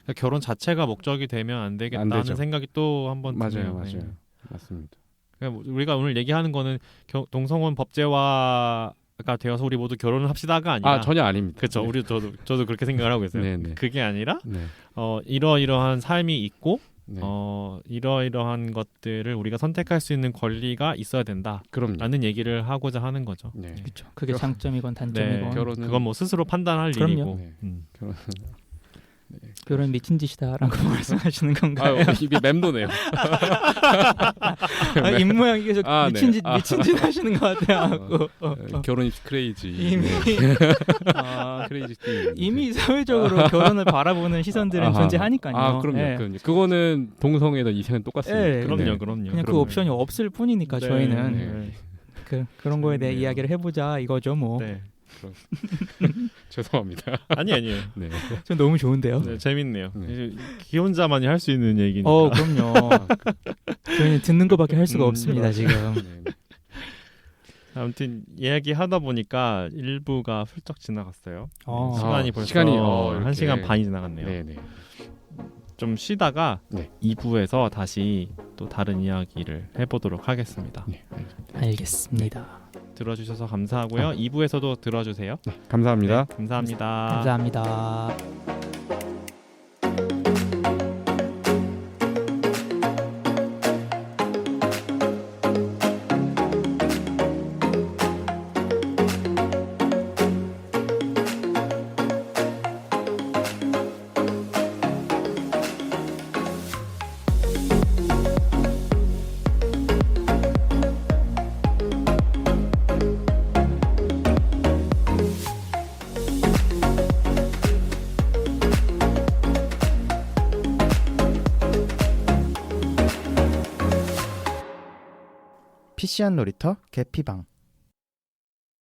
그러니까 결혼 자체가 목적이 되면 안 되겠다는 생각이 또 한번 드네요. 맞아요. 맞습니다. 그러니까 우리가 오늘 얘기하는 거는 동성혼 법제화가 되어서 우리 모두 결혼을 합시다가 아니라 전혀 아닙니다. 그렇죠. 네. 저도 그렇게 생각을 하고 있어요. 네네. 그게 아니라 네. 이러이러한 삶이 있고 네. 이러이러한 것들을 우리가 선택할 수 있는 권리가 있어야 된다. 그럼요. 라는 얘기를 하고자 하는 거죠. 네. 그렇죠. 그게 장점이건 단점이건. 네. 결혼은 그건 뭐 스스로 판단할 그럼요. 일이고. 네. 결혼. 결혼 미친 짓이다라고 말씀하시는 건가요? 입이 맴도네요. 입 모양이 계속 미친 짓 네. 미친 짓 하시는 것 같아요. 결혼이 크레이지. 이미 크레이지 이미 사회적으로 결혼을 바라보는 시선들은 존재하니까요. 그럼요. 네. 그거는 동성애나 이성은 똑같습니다. 네. 그럼요. 그냥 그 옵션이 없을 뿐이니까 네. 저희는 그런 거에 대해 이야기를 해보자 이거죠, 뭐. 네. 죄송합니다. 아니에요. 네. 전 너무 좋은데요. 네, 재밌네요. 네. 기혼자만이 할 수 있는 얘기니까. 그럼요. 저희는 듣는 것밖에 할 수가 없습니다, 지금. 네. 아무튼 이야기 하다 보니까 1부가 훌쩍 지나갔어요. 시간이 벌써 시간이 1시간 반이 지나갔네요. 네네. 좀 쉬다가 네. 2부에서 다시 또 다른 이야기를 해보도록 하겠습니다. 네. 알겠습니다. 들어주셔서 감사하고요. 2부에서도 들어주세요. 감사합니다. 네, 감사합니다. 감사합니다. PC한 놀이터 개피방